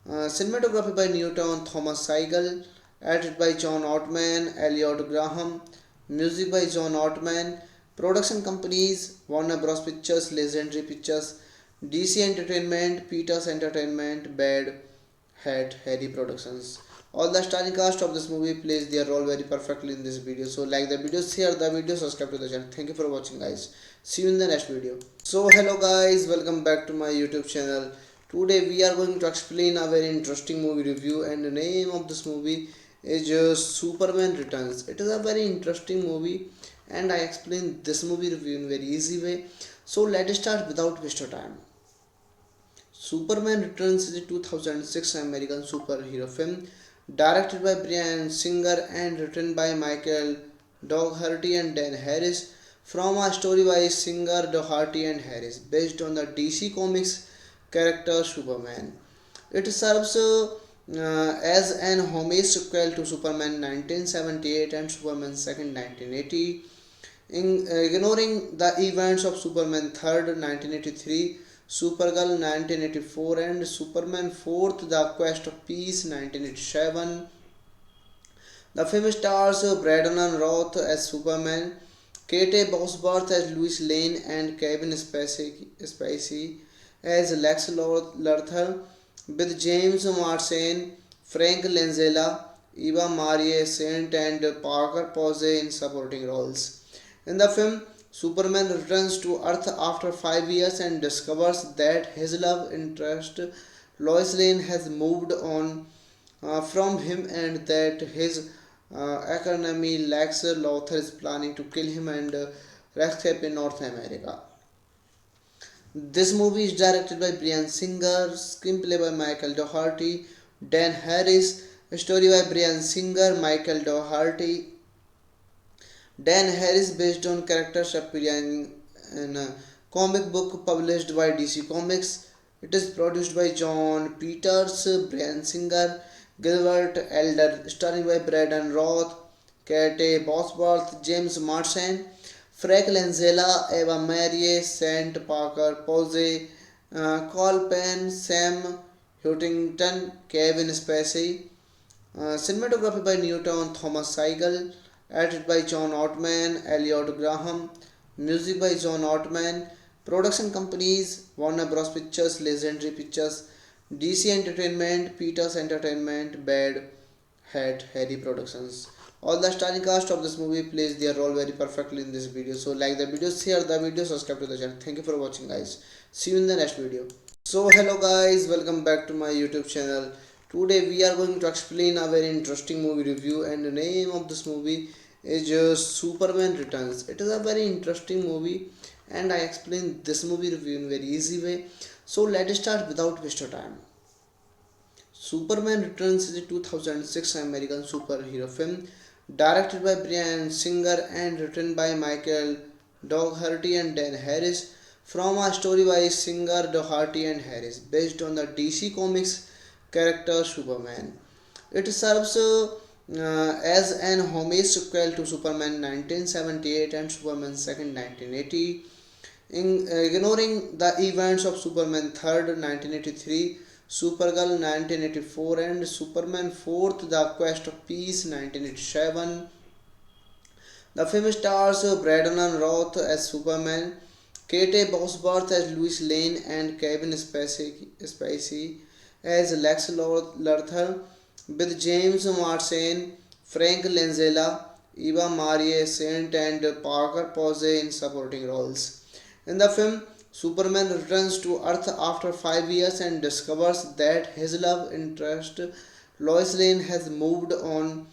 Cinematography by Newton Thomas Seigel, edited by John Ottman, Elliot Graham, music by John Ottman, production companies Warner Bros. Pictures, Legendary Pictures, DC Entertainment, Peters Entertainment, Bad Hat, Harry Productions. All the starring cast of this movie plays their role very perfectly in this video. So like the video, share the video, subscribe to the channel. Thank you for watching guys. See you in the next video. So hello guys, welcome back to my YouTube channel. Today we are going to explain a very interesting movie review, and the name of this movie is Superman Returns. It is a very interesting movie and I explain this movie review in very easy way. So let us start without waste of time. Superman Returns is a 2006 American superhero film directed by Brian Singer and written by Michael Dougherty and Dan Harris, from a story by Singer, Dougherty and Harris based on the DC Comics character Superman. It serves as an homage sequel to Superman 1978 and Superman 2nd 1980, ignoring the events of Superman 3rd 1983, Supergirl 1984, and Superman 4th The Quest of Peace 1987. The film stars Braden Roth as Superman, Kate Bosworth as Lois Lane, and Kevin Spacey as Lex Luthor, with James Marsden, Frank Langella, Eva Marie Saint, and Parker Posey in supporting roles. In the film, Superman returns to Earth after 5 years and discovers that his love interest Lois Lane has moved on from him and that his economy Lex Luthor is planning to kill him and escape in North America. This movie is directed by Brian Singer, screenplay by Michael Dougherty, Dan Harris, story by Brian Singer, Michael Dougherty, Dan Harris based on characters appearing in a comic book published by DC Comics. It is produced by John Peters, Brian Singer, Gilbert Elder, starring by Braden Roth, Kate Bosworth, James Marsden, Frank Langella, Eva Marie, Saint Parker Posey, Cole Penn, Sam Huntington, Kevin Spacey. Cinematography by Newton Thomas Seigel, edited by John Ottman, Elliot Graham, music by John Ottman, production companies Warner Bros. Pictures, Legendary Pictures, DC Entertainment, Peters Entertainment, Bad Hat, Harry Productions. All the starring cast of this movie plays their role very perfectly in this video. So like the video, share the video, subscribe to the channel. Thank you for watching guys. See you in the next video. So hello guys, welcome back to my YouTube channel. Today we are going to explain a very interesting movie review, and the name of this movie is Superman Returns. It is a very interesting movie and I explain this movie review in very easy way. So let us start without waste of time. Superman Returns is a 2006 American superhero film directed by Brian Singer and written by Michael Dougherty and Dan Harris, from a story by Singer, Dougherty and Harris based on the DC Comics character Superman. It serves as an homage sequel to Superman 1978 and Superman 2nd 1980, ignoring the events of Superman 3rd 1983, Supergirl 1984, and Superman 4th The Quest of Peace 1987. The film stars Braden Roth as Superman, Kate Bosworth as Louis Lane and Kevin Spacey as Lex Luthor, with James Marsden, Frank Langella, Eva Marie Saint, and Parker Posey in supporting roles. In the film, Superman returns to Earth after 5 years and discovers that his love interest Lois Lane has moved on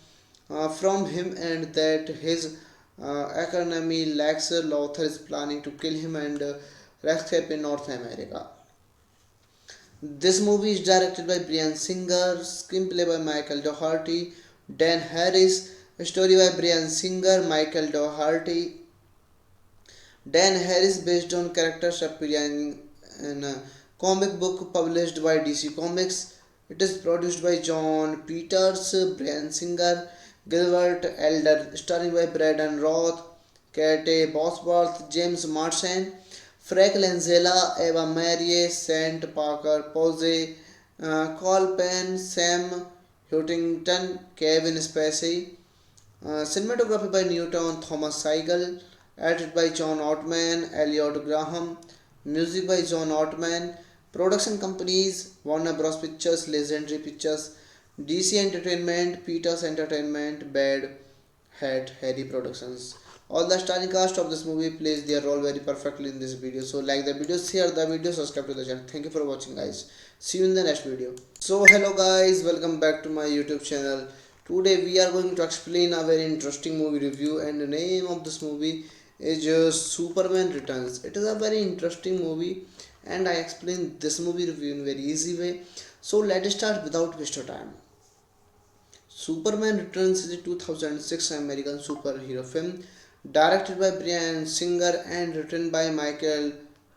from him and that his economy Lex Luthor is planning to kill him and escape in North America. This movie is directed by Brian Singer, screenplay by Michael Dougherty, Dan Harris, story by Brian Singer, Michael Dougherty, Dan Harris based on characters appearing in a comic book published by DC Comics. It is produced by John Peters, Brian Singer, Gilbert Elder, starring by Braden Roth, Kate Bosworth, James Marsden, Frank Langella, Eva Marie, Saint Parker Posey, Cole Penn, Sam Huntington, Kevin Spacey. Cinematography by Newton Thomas Seigel, edited by John Ottman, Elliot Graham, music by John Ottman, production companies Warner Bros. Pictures, Legendary Pictures, DC Entertainment, Peters Entertainment, Bad Hat, Harry Productions. All the starring cast of this movie plays their role very perfectly in this video. So like the video, share the video, subscribe to the channel. Thank you for watching guys. See you in the next video. So hello guys, welcome back to my YouTube channel. Today we are going to explain a very interesting movie review, and the name of this movie is Superman Returns. It is a very interesting movie and I explain this movie review in very easy way. So let's start without waste of time. Superman Returns is a 2006 American superhero film directed by Brian Singer and written by Michael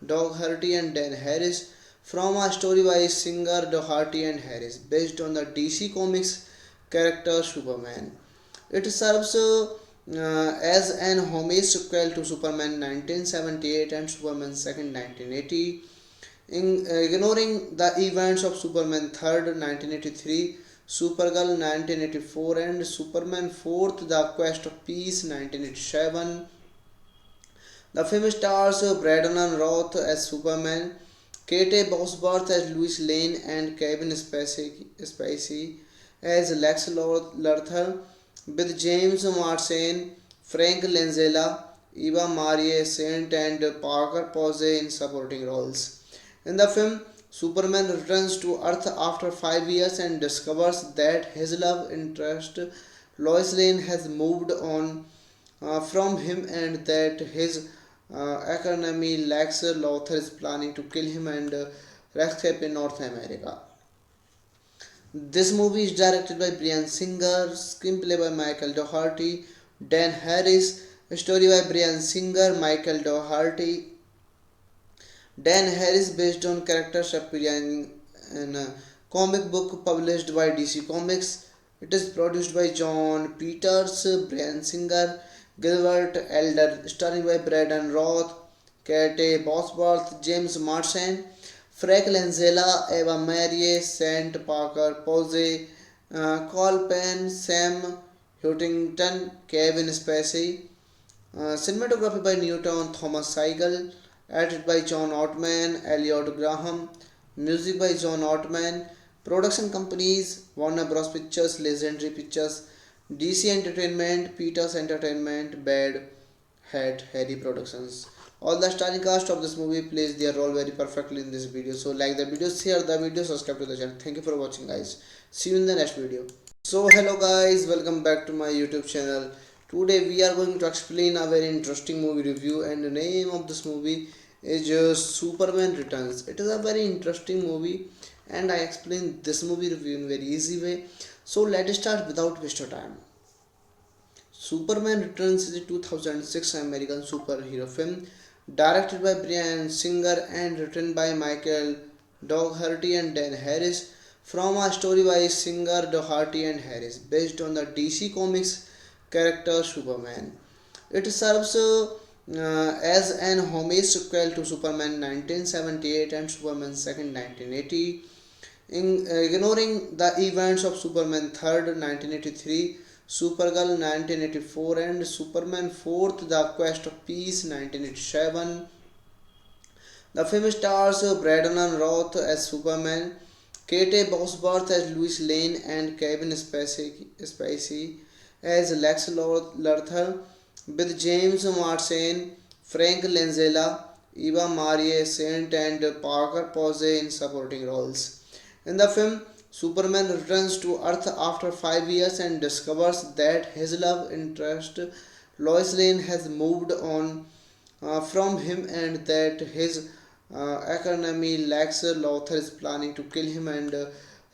Dougherty and Dan Harris, from a story by Singer, Dougherty and Harris based on the DC Comics character Superman. It serves as an homage sequel to Superman 1978 and Superman 2nd 1980, ignoring the events of Superman 3rd 1983, Supergirl 1984, and Superman 4th The Quest of Peace 1987. The film stars Braden Roth as Superman, Kate Bosworth as Louis Lane, and Kevin Spacey as Lex Luthor, with James Marsden, Frank Langella, Eva Marie Saint, and Parker Posey in supporting roles. In the film, Superman returns to Earth after 5 years and discovers that his love interest Lois Lane has moved on from him and that his economy Lex Luthor is planning to kill him and escape in North America. This movie is directed by Brian Singer, screenplay by Michael Dougherty, Dan Harris, story by Brian Singer, Michael Dougherty, Dan Harris based on characters appearing in a comic book published by DC Comics. It is produced by John Peters, Brian Singer, Gilbert Elder, starring by Braden Roth, Kate Bosworth, James Marsden, Frank Langella, Eva Marie, Saint Parker Posey, Cole Penn, Sam Huntington, Kevin Spacey. Cinematography by Newton Thomas Seigel, edited by John Ottman, Elliot Graham, music by John Ottman, production companies Warner Bros. Pictures, Legendary Pictures, DC Entertainment, Peters Entertainment, Bad Hat, Harry Productions. All the starring cast of this movie plays their role very perfectly in this video. So like the video, share the video, subscribe to the channel. Thank you for watching guys. See you in the next video. So hello guys, welcome back to my YouTube channel. Today we are going to explain a very interesting movie review, and the name of this movie is Superman Returns. It is a very interesting movie and I explain this movie review in very easy way. So let's start without waste of time. Superman Returns is a 2006 American superhero film directed by Brian Singer and written by Michael Dougherty and Dan Harris, from a story by Singer, Dougherty and Harris based on the DC Comics character Superman. It serves as an homage sequel to Superman 1978 and Superman 2nd 1980, ignoring the events of Superman 3rd 1983, Supergirl 1984, and Superman 4th The Quest of Peace 1987. The film stars Brandon Roth as Superman, Kate Bosworth as Lois Lane, and Kevin Spacey as Lex Luthor, with James Marsden, Frank Langella, Eva Marie Saint, and Parker Posey in supporting roles. In the film, Superman returns to Earth after 5 years and discovers that his love interest Lois Lane has moved on from him and that his economy Lex Luthor is planning to kill him and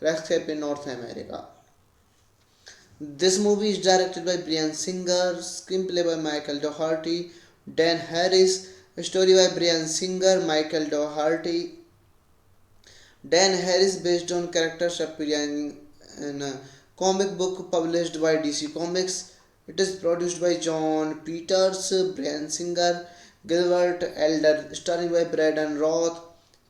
escape in North America. This movie is directed by Brian Singer, screenplay by Michael Dougherty, Dan Harris, story by Brian Singer, Michael Dougherty, Dan Harris based on characters appearing in a comic book published by DC Comics. It is produced by John Peters, Brian Singer, Gilbert Elder, starring by Braden Roth,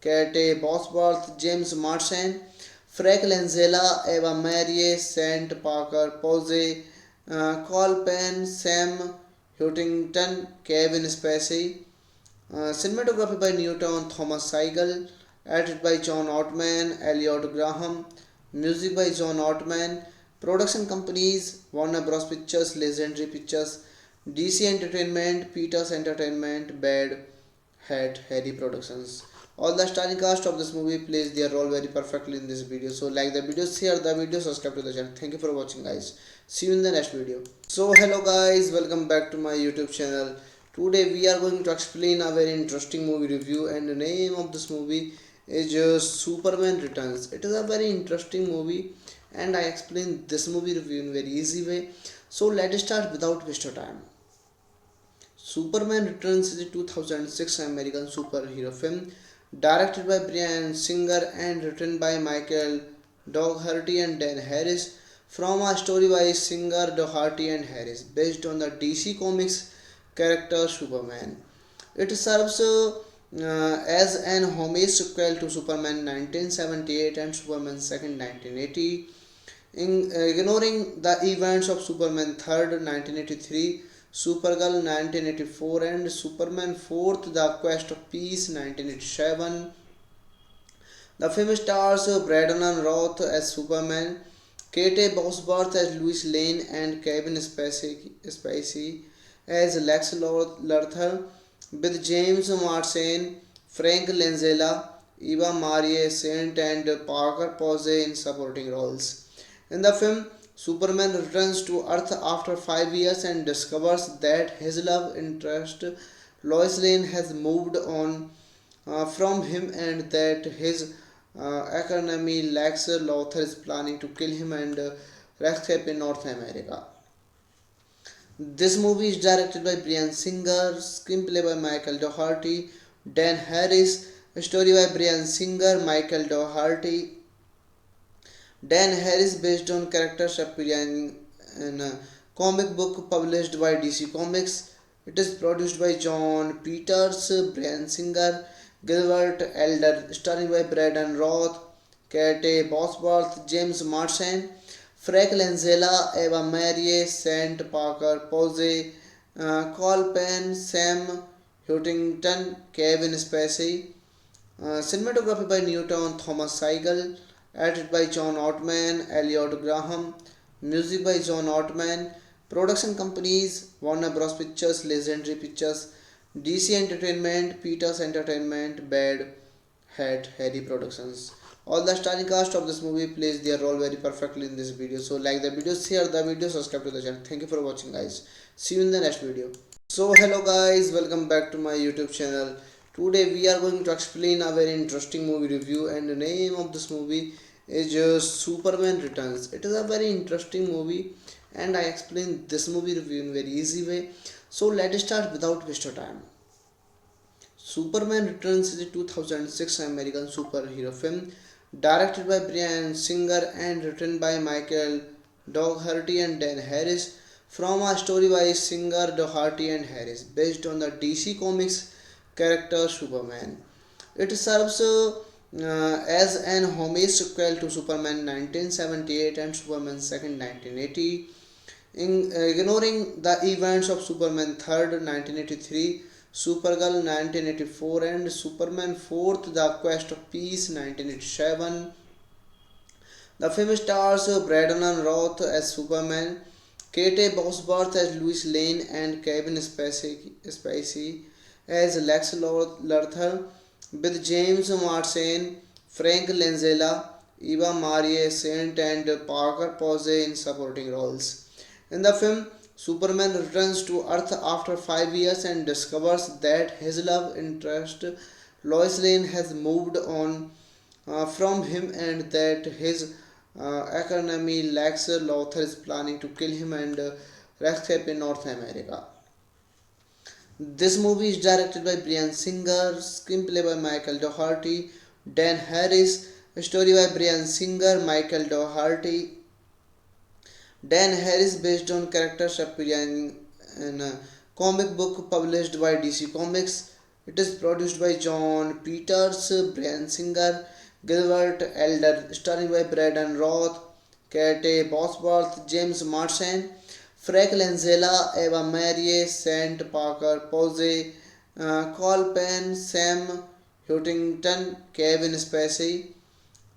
Kate Bosworth, James Marsden, Frank Langella, Eva Marie, Saint Parker Posey, Cole Penn, Sam Huntington, Kevin Spacey. Cinematography by Newton Thomas Seigel, edited by John Ottman, Elliot Graham, music by John Ottman, production companies Warner Bros. Pictures, Legendary Pictures, DC Entertainment, Peters Entertainment, Bad Hat, Harry Productions. All the starring cast of this movie plays their role very perfectly in this video. So like the video, share the video, subscribe to the channel. Thank you for watching, guys. See you in the next video. So hello guys, welcome back to my YouTube channel. Today we are going to explain a very interesting movie review, and the name of this movie is Superman Returns. It is a very interesting movie and I explain this movie review in very easy way. So let's start without waste of time. Superman Returns is a 2006 American superhero film directed by Brian Singer and written by Michael Dougherty and Dan Harris, from a story by Singer, Dougherty and Harris based on the DC Comics character Superman. It serves as an homage sequel to Superman 1978 and Superman 2nd 1980, ignoring the events of Superman 3rd 1983, Supergirl 1984, and Superman 4th The Quest of Peace 1987. The film stars Brandon Roth as Superman, Kate Bosworth as Lois Lane, and Kevin Spacey as Lex Luthor, with James Marsden, Frank Langella, Eva Marie Saint, and Parker Posey in supporting roles. In the film, Superman returns to Earth after 5 years and discovers that his love interest Lois Lane has moved on from him and that his economy Lex Luthor is planning to kill him and escape in North America. This movie is directed by Brian Singer, screenplay by Michael Dougherty, Dan Harris, story by Brian Singer, Michael Dougherty, Dan Harris based on characters appearing in a comic book published by DC Comics. It is produced by John Peters, Brian Singer, Gilbert Elder, starring by Braden Roth, Kate Bosworth, James Marsden, Frank Langella, Eva Marie, Saint Parker Posey, Cole Penn, Sam Huntington, Kevin Spacey. Cinematography by Newton Thomas Seigel, edited by John Ottman, Elliot Graham, music by John Ottman, production companies Warner Bros. Pictures, Legendary Pictures, DC Entertainment, Peters Entertainment, Bad Hat, Harry Productions. All the starring cast of this movie plays their role very perfectly in this video. So like the video, share the video, subscribe to the channel. Thank you for watching, guys. See you in the next video. So hello guys, welcome back to my YouTube channel. Today we are going to explain a very interesting movie review, and the name of this movie is Superman Returns. It is a very interesting movie and I explain this movie review in very easy way. So let's start without waste of time. Superman Returns is a 2006 American superhero film directed by Brian Singer and written by Michael Dougherty and Dan Harris, from a story by Singer, Dougherty and Harris based on the DC Comics character Superman. It serves as an homage sequel to Superman 1978 and Superman 2nd 1980, ignoring the events of Superman 3rd 1983, Supergirl 1984, and Superman 4th The Quest of Peace 1987. The film stars Brandon Roth as Superman, Kate Bosworth as Lois Lane, and Kevin Spacey as Lex Luthor, with James Marsden, Frank Langella, Eva Marie Saint, and Parker Posey in supporting roles. In the film, Superman returns to Earth after 5 years and discovers that his love interest Lois Lane has moved on from him, and that his economy Lex Luthor is planning to kill him and escape in North America. This movie is directed by Brian Singer, screenplay by Michael Dougherty, Dan Harris, story by Brian Singer, Michael Dougherty, Dan Harris, based on characters appearing in a comic book published by DC Comics. It is produced by John Peters, Brian Singer, Gilbert Elder, starring by Braden Roth, Kate Bosworth, James Marsden, Frank Langella, Eva Marie, Saint Parker Posey, Cole Penn, Sam Huntington, Kevin Spacey.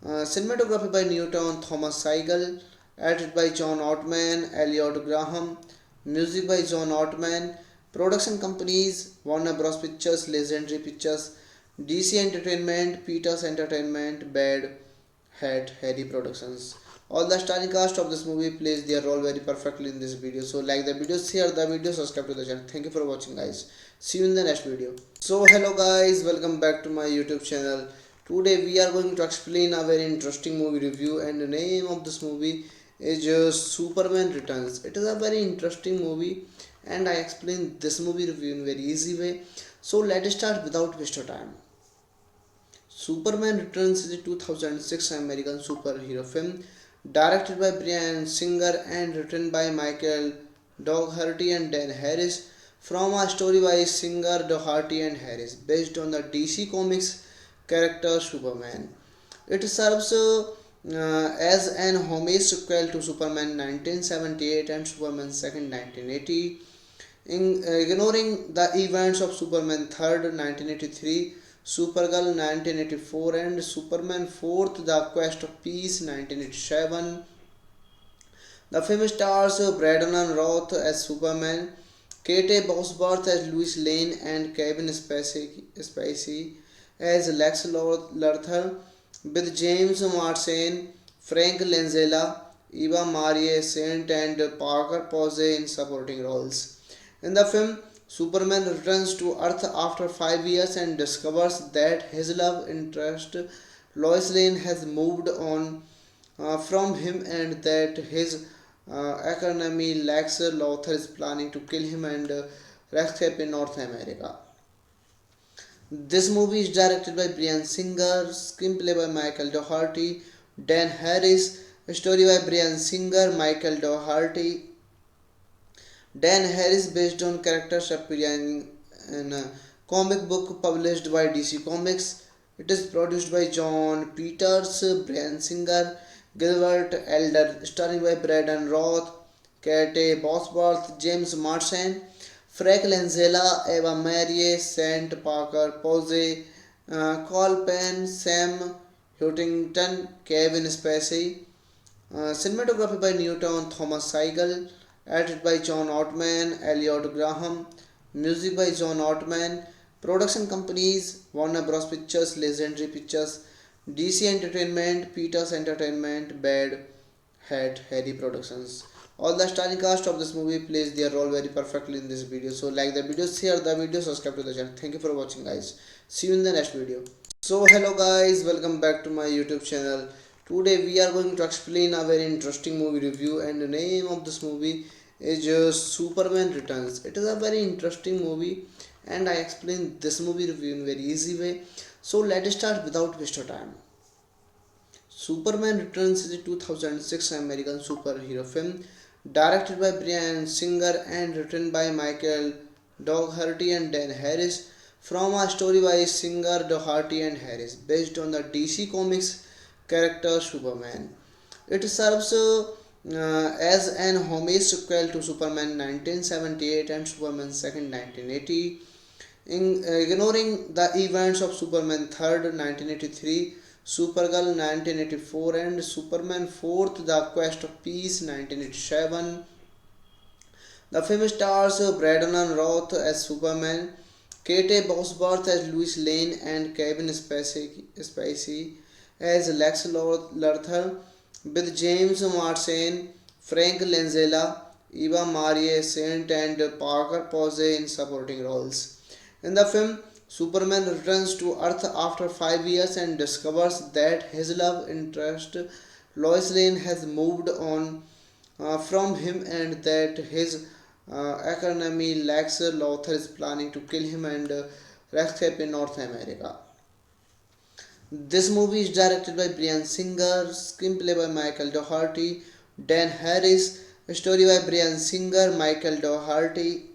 Cinematography by Newton Thomas Seigel, edited by John Ottman, Elliot Graham, music by John Ottman, production companies Warner Bros. Pictures, Legendary Pictures, DC Entertainment, Peters Entertainment, Bad Hat, Harry Productions. All the starring cast of this movie plays their role very perfectly in this video. So like the video, share the video, subscribe to the channel. Thank you for watching, guys. See you in the next video. So hello guys, welcome back to my YouTube channel. Today we are going to explain a very interesting movie review, and the name of this movie is Superman Returns. It is a very interesting movie, and I explain this movie review in very easy way. So let's start without waste of time. Superman Returns is a 2006 American superhero film directed by Brian Singer and written by Michael Dougherty and Dan Harris, from a story by Singer, Dougherty and Harris, based on the DC Comics character Superman. It serves as an homage sequel to Superman 1978 and Superman 2nd 1980, ignoring the events of Superman 3rd 1983, Supergirl 1984, and Superman 4th The Quest of Peace 1987. The film stars Brandon Roth as Superman, Kate Bosworth as Lois Lane, and Kevin Spacey as Lex Luthor, with James Marsden, Frank Langella, Eva Marie Saint, and Parker Posey in supporting roles. In the film, Superman returns to Earth after 5 years and discovers that his love interest Lois Lane has moved on from him, and that his economy Lex Luthor is planning to kill him and escape in North America. This movie is directed by Brian Singer, screenplay by Michael Dougherty, Dan Harris, story by Brian Singer, Michael Dougherty, Dan Harris, based on characters appearing in a comic book published by DC Comics. It is produced by John Peters, Brian Singer, Gilbert Elder, starring by Braden Roth, Kate Bosworth, James Marsden, Frank Langella, Eva Marie, Saint Parker Posey, Cole Penn, Sam Huntington, Kevin Spacey. Cinematography by Newton Thomas Seigel, edited by John Ottman, Elliot Graham, music by John Ottman, production companies Warner Bros. Pictures, Legendary Pictures, DC Entertainment, Peters Entertainment, Bad Hat, Harry Productions. All the starring cast of this movie plays their role very perfectly in this video. So like the video, share the video, subscribe to the channel. Thank you for watching, guys. See you in the next video. So hello guys, welcome back to my YouTube channel. Today we are going to explain a very interesting movie review, and the name of this movie is Superman Returns. It is a very interesting movie, and I explain this movie review in very easy way. So let's start without waste of time. Superman Returns is a 2006 American superhero film directed by Brian Singer and written by Michael Dougherty and Dan Harris, from a story by Singer, Dougherty and Harris, based on the DC Comics character Superman. It serves as an homage sequel to Superman 1978 and Superman 2nd 1980, Ignoring the events of Superman 3rd 1983, Supergirl 1984, and Superman 4th The Quest of Peace 1987, the film stars Brandon Roth as Superman, Kate Bosworth as Lois Lane, and Kevin Spacey as Lex Luthor, with James Marsden, Frank Langella, Eva Marie Saint, and Parker Posey in supporting roles. In the film, Superman returns to Earth after 5 years and discovers that his love interest Lois Lane has moved on from him and that his economy Lex Luthor is planning to kill him and escape in North America. This movie is directed by Brian Singer, screenplay by Michael Dougherty, Dan Harris, story by Brian Singer, Michael Dougherty,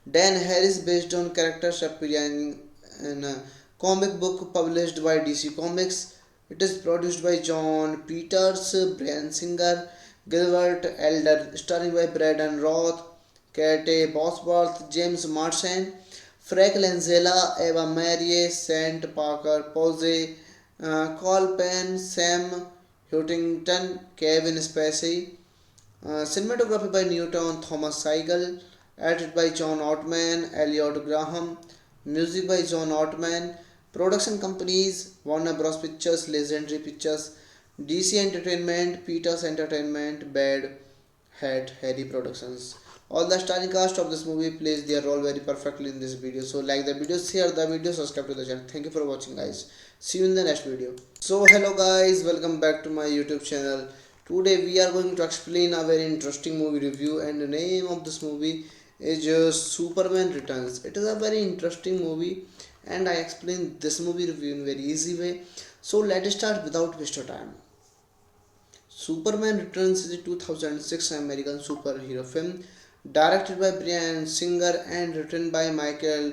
Dan Harris based on characters appearing in a comic book published by DC Comics. It is produced by John Peters, Brian Singer, Gilbert Elder, starring by Braden Roth, Kate Bosworth, James Marsden, Frank Langella, Eva Marie, Saint Parker Posey, Cole Penn, Sam Huntington, Kevin Spacey, cinematography by Newton Thomas Seigel, edited by John Ottman, Elliot Graham, music by John Ottman, production companies Warner Bros. Pictures, Legendary Pictures, DC Entertainment, Peters Entertainment, Bad Hat, Harry Productions. All the starring cast of this movie plays their role very perfectly in this video. So like the video, share the video, subscribe to the channel. Thank you for watching, guys. See you in the next video. So hello guys, welcome back to my YouTube channel. Today we are going to explain a very interesting movie review, and the name of this movie is Superman Returns. It is a very interesting movie and I explain this movie review in very easy way. So let's start without waste of time. Superman Returns is a 2006 American superhero film directed by Brian Singer and written by Michael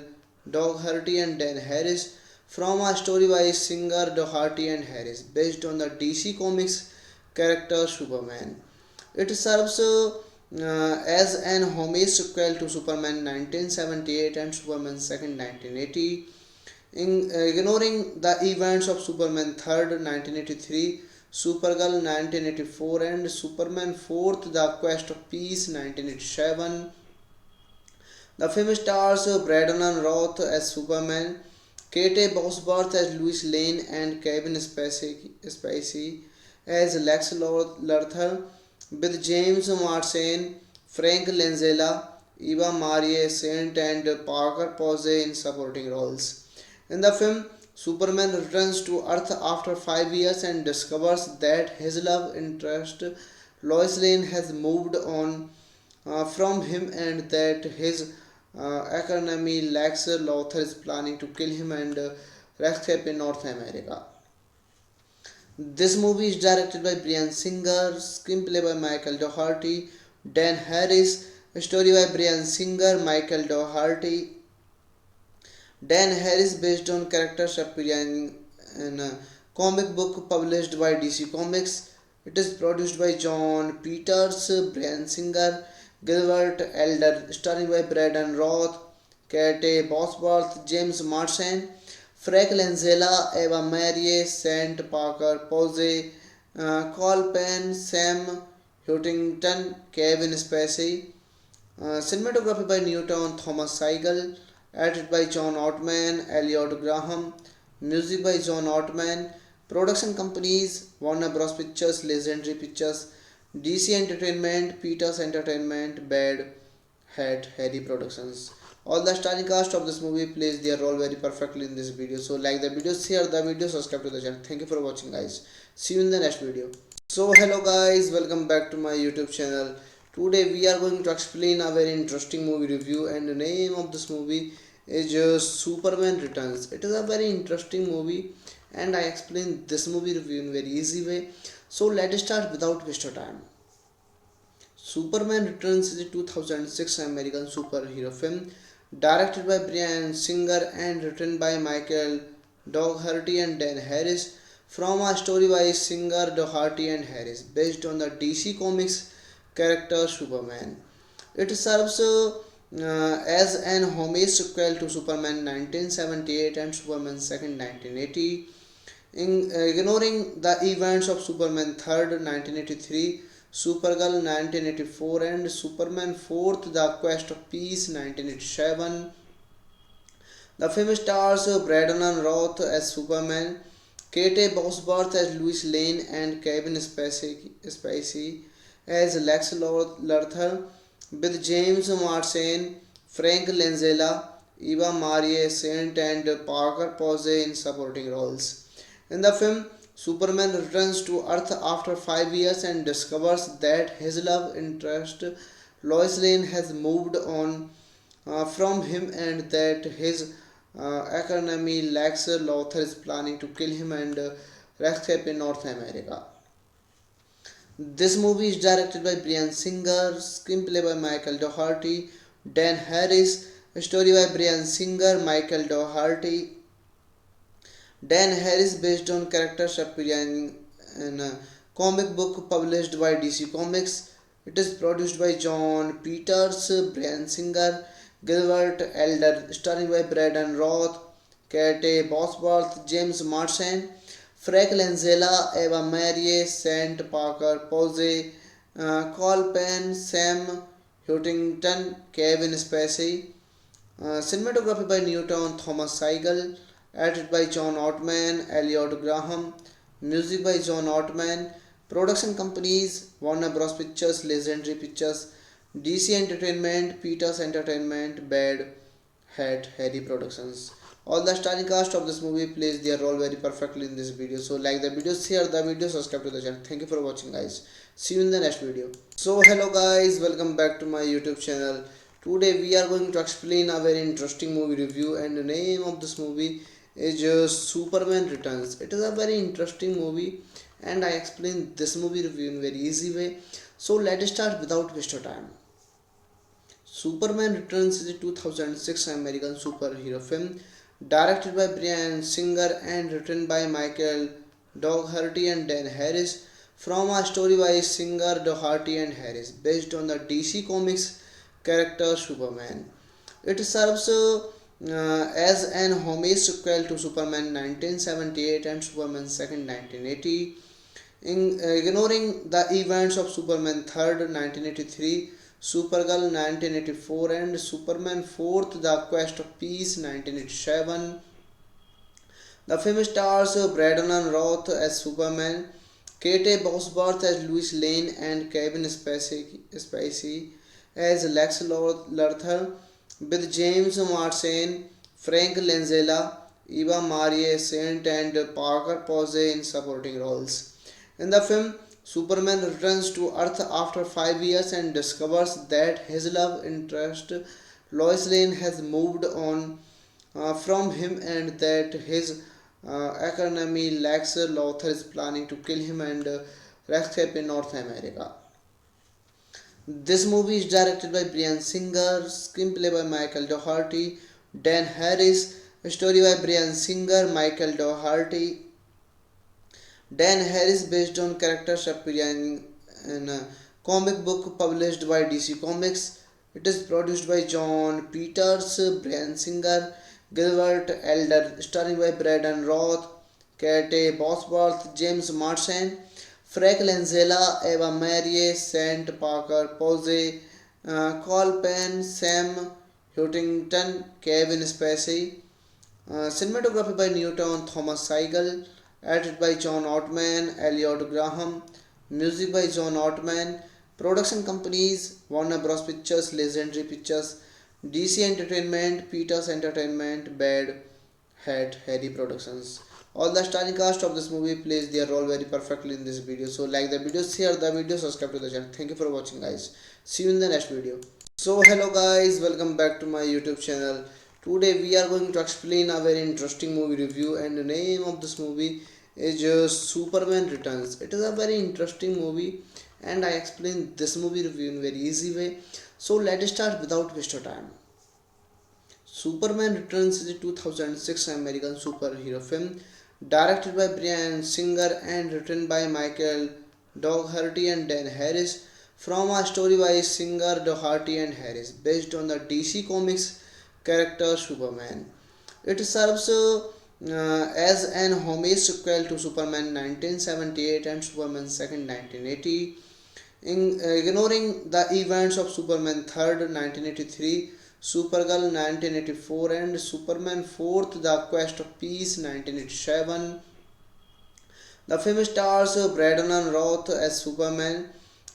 Dougherty and Dan Harris, from a story by Singer, Dougherty and Harris based on the DC Comics character Superman. It serves as an homage sequel to Superman 1978 and Superman 2nd 1980. Ignoring the events of Superman 3rd 1983, Supergirl 1984, and Superman 4th The Quest of Peace 1987, the film stars Brandon Roth as Superman, Kate Bosworth as Lois Lane, and Kevin Spacey as Lex Luthor, with James Marsden, Frank Langella, Eva Marie Saint, and Parker Posey in supporting roles. In the film, Superman returns to Earth after 5 years and discovers that his love interest Lois Lane has moved on from him and that his economy Lex Luthor is planning to kill him and escape in North America. This movie is directed by Brian Singer, screenplay by Michael Dougherty, Dan Harris, story by Brian Singer, Michael Dougherty, Dan Harris based on characters appearing in a comic book published by DC Comics. It is produced by John Peters, Brian Singer, Gilbert Elder, starring by Braden Roth, Kate Bosworth, James Marsden, Frank Langella, Eva Marie, Saint Parker Posey, Cole Penn, Sam Huntington, Kevin Spacey, cinematography by Newton Thomas Seigel, edited by John Ottman, Elliot Graham, music by John Ottman, production companies Warner Bros. Pictures, Legendary Pictures, DC Entertainment, Peters Entertainment, Bad Hat, Harry Productions. All the starring cast of this movie plays their role very perfectly in this video. So like the video, share the video, subscribe to the channel. Thank you for watching, guys. See you in the next video. So hello guys, welcome back to my YouTube channel. Today we are going to explain a very interesting movie review, and the name of this movie is Superman Returns. It is a very interesting movie and I explain this movie review in very easy way. So let's start without waste of time. Superman Returns is a 2006 American superhero film directed by Brian Singer and written by Michael Dougherty and Dan Harris, from a story by Singer, Dougherty and Harris based on the DC Comics character Superman. It serves as an homage sequel to Superman 1978 and Superman 2nd 1980. Ignoring the events of Superman 3rd 1983, Supergirl 1984, and Superman 4th The Quest of Peace 1987. The film stars Brandon Roth as Superman, Kate Bosworth as Lois Lane, and Kevin Spacey as Lex Luthor, with James Marsden, Frank Langella, Eva Marie Saint, and Parker Posey in supporting roles. In the film, Superman returns to Earth after 5 years and discovers that his love interest Lois Lane has moved on from him and that his economy Lex Luthor is planning to kill him and escape in North America. This movie is directed by Brian Singer, screenplay by Michael Dougherty, Dan Harris, story by Brian Singer, Michael Dougherty, Dan Harris based on characters appearing in a comic book published by DC Comics. It is produced by John Peters, Brian Singer, Gilbert Elder, starring by Braden Roth, Kate Bosworth, James Marsden, Frank Langella, Eva Marie, Saint Parker Posey, Cole Penn, Sam Huntington, Kevin Spacey. Cinematography by Newton Thomas Seigel, edited by John Ottman, Elliot Graham, music by John Ottman, production companies Warner Bros. Pictures, Legendary Pictures, DC Entertainment, Peters Entertainment, Bad Hat, Harry Productions. All the starring cast of this movie plays their role very perfectly in this video. So like the video, share the video, subscribe to the channel. Thank you for watching, guys. See you in the next video. So hello guys, welcome back to my YouTube channel. Today we are going to explain a very interesting movie review, and the name of this movie is Superman Returns. It is a very interesting movie and I explain this movie review in very easy way. So let's start without waste of time. Superman Returns is a 2006 American superhero film directed by Brian Singer and written by Michael Dougherty and Dan Harris, from a story by Singer, Dougherty and Harris based on the DC Comics character Superman. It serves as an homage sequel to Superman 1978 and Superman 2nd 1980. Ignoring the events of Superman 3rd 1983, Supergirl 1984, and Superman 4th The Quest of Peace 1987. The film stars Brandon Roth as Superman, Kate Bosworth as Lois Lane, and Kevin Spacey as Lex Luthor, with James Marsden, Frank Langella, Eva Marie Saint, and Parker Posey in supporting roles. In the film, Superman returns to Earth after 5 years and discovers that his love interest Lois Lane has moved on from him and that his economy Lex Luthor is planning to kill him and escape in North America. This movie is directed by Brian Singer, screenplay by Michael Dougherty, Dan Harris, story by Brian Singer, Michael Dougherty, Dan Harris based on characters appearing in a comic book published by DC Comics. It is produced by John Peters, Brian Singer, Gilbert Elder, starring by Braden Roth, Kate Bosworth, James Marsden, Frank Langella, Eva Marie, Saint Parker Posey, Cole Penn, Sam Huntington, Kevin Spacey. Cinematography by Newton Thomas Seigel, edited by John Ottman, Elliot Graham, music by John Ottman, production companies Warner Bros. Pictures, Legendary Pictures, DC Entertainment, Peters Entertainment, Bad Hat, Harry Productions. All the starring cast of this movie plays their role very perfectly in this video. So like the video, share the video, subscribe to the channel. Thank you for watching, guys. See you in the next video. So hello guys, welcome back to my YouTube channel. Today we are going to explain a very interesting movie review, and the name of this movie is Superman Returns. It is a very interesting movie and I explain this movie review in very easy way. So let's start without waste of time. Superman Returns is a 2006 American superhero film directed by Brian Singer and written by Michael Dougherty and Dan Harris, from a story by Singer, Doherty and Harris, based on the DC Comics character Superman. It serves as an homage sequel to Superman 1978 and Superman 2nd 1980, ignoring the events of Superman 3rd 1983, Supergirl 1984, and Superman 4th The Quest of Peace 1987. The film stars Brandon Roth as Superman,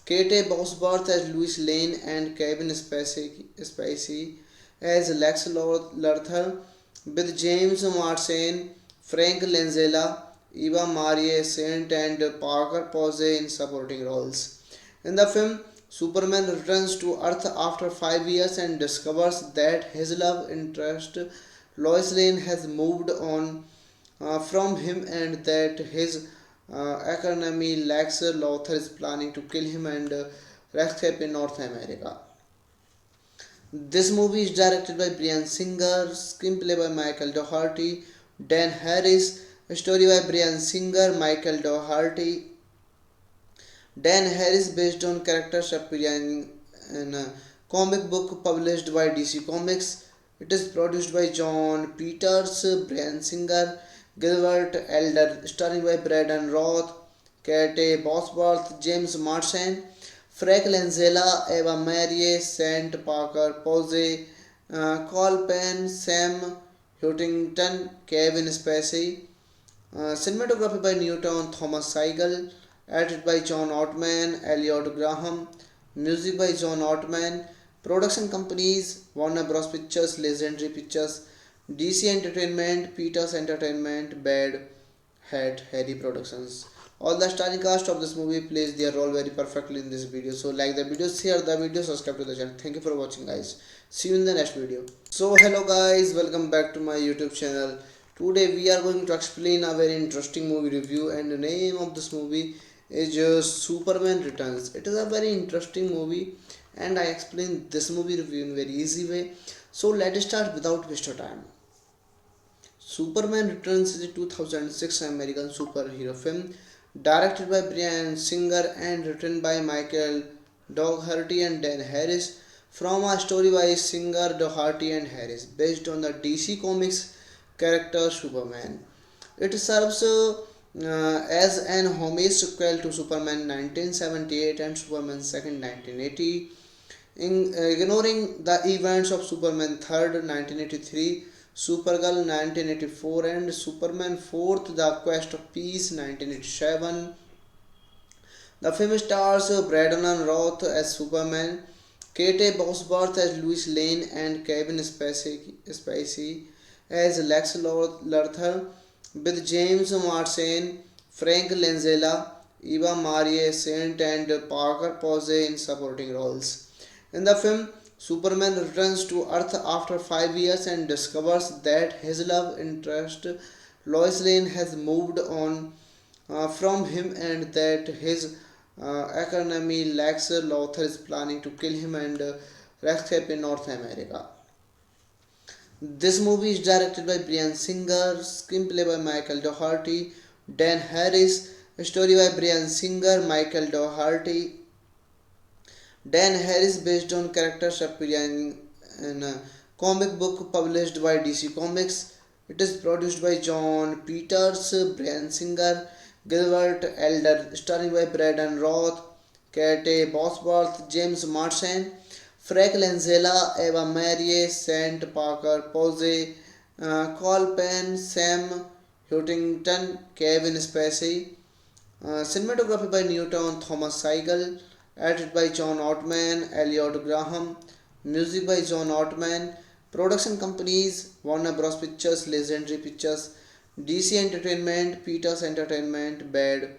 Kate Bosworth as Lois Lane, and Kevin Spacey as Lex Luthor, with James Marsden, Frank Langella, Eva Marie Saint, and Parker Posey in supporting roles. In the film, Superman returns to Earth after 5 years and discovers that his love interest Lois Lane has moved on from him and that his economy Lex Luthor is planning to kill him and escape in North America. This movie is directed by Brian Singer, screenplay by Michael Dougherty, Dan Harris, story by Brian Singer, Michael Dougherty, Dan Harris, based on characters appearing in a comic book published by DC Comics. It is produced by John Peters, Brian Singer, Gilbert Elder, starring by Braden Roth, Kate Bosworth, James Marsden, Frank Langella, Eva Marie, Saint Parker Posey, Cole Penn, Sam Huntington, Kevin Spacey. Cinematography by Newton Thomas Seigel, edited by John Ottman, Elliot Graham, music by John Ottman, production companies Warner Bros. Pictures, Legendary Pictures, DC Entertainment, Peters Entertainment, Bad Hat, Harry Productions. All the starring cast of this movie plays their role very perfectly in this video. So like the video, share the video, subscribe to the channel. Thank you for watching, guys. See you in the next video. So hello guys, welcome back to my YouTube channel. Today we are going to explain a very interesting movie review, and the name of this movie is Superman Returns. It is a very interesting movie and I explain this movie review in very easy way. So let's start without waste of time. Superman Returns is a 2006 American superhero film directed by Brian Singer and written by Michael Dougherty and Dan Harris, from a story by Singer, Dougherty and Harris, based on the DC Comics character Superman. It serves as an homage sequel to Superman 1978 and Superman 2nd 1980, ignoring the events of Superman 3rd 1983, Supergirl 1984, and Superman 4th The Quest of Peace 1987. The film stars Brandon Roth as Superman, Kate Bosworth as Lois Lane, and Kevin Spacey as Lex Luthor, with James Marsden, Frank Langella, Eva Marie Saint, and Parker Posey in supporting roles. In the film, Superman returns to Earth after 5 years and discovers that his love interest Lois Lane has moved on from him and that his economy Lex Luthor is planning to kill him and escape in North America. This movie is directed by Brian Singer, screenplay by Michael Dougherty, Dan Harris, story by Brian Singer, Michael Dougherty, Dan Harris, based on characters appearing in a comic book published by DC Comics. It is produced by John Peters, Brian Singer, Gilbert Elder, starring by Braden Roth, Kate Bosworth, James Marsden, Frank Langella, Eva Marie, Saint Parker Posey, Cole Penn, Sam Huntington, Kevin Spacey. Cinematography by Newton Thomas Seigel, edited by John Ottman, Elliot Graham, music by John Ottman, production companies Warner Bros. Pictures, Legendary Pictures, DC Entertainment, Peters Entertainment, Bad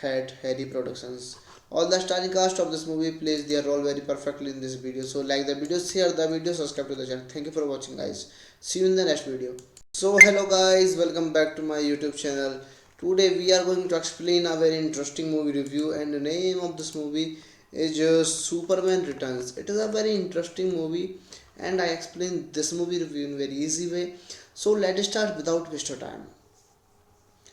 Hat, Harry Productions. All the starring cast of this movie plays their role very perfectly in this video. So like the video, share the video, subscribe to the channel. Thank you for watching, guys. See you in the next video. So hello guys, welcome back to my YouTube channel. Today we are going to explain a very interesting movie review, and the name of this movie is Superman Returns. It is a very interesting movie and I explain this movie review in very easy way. So let's start without waste of time.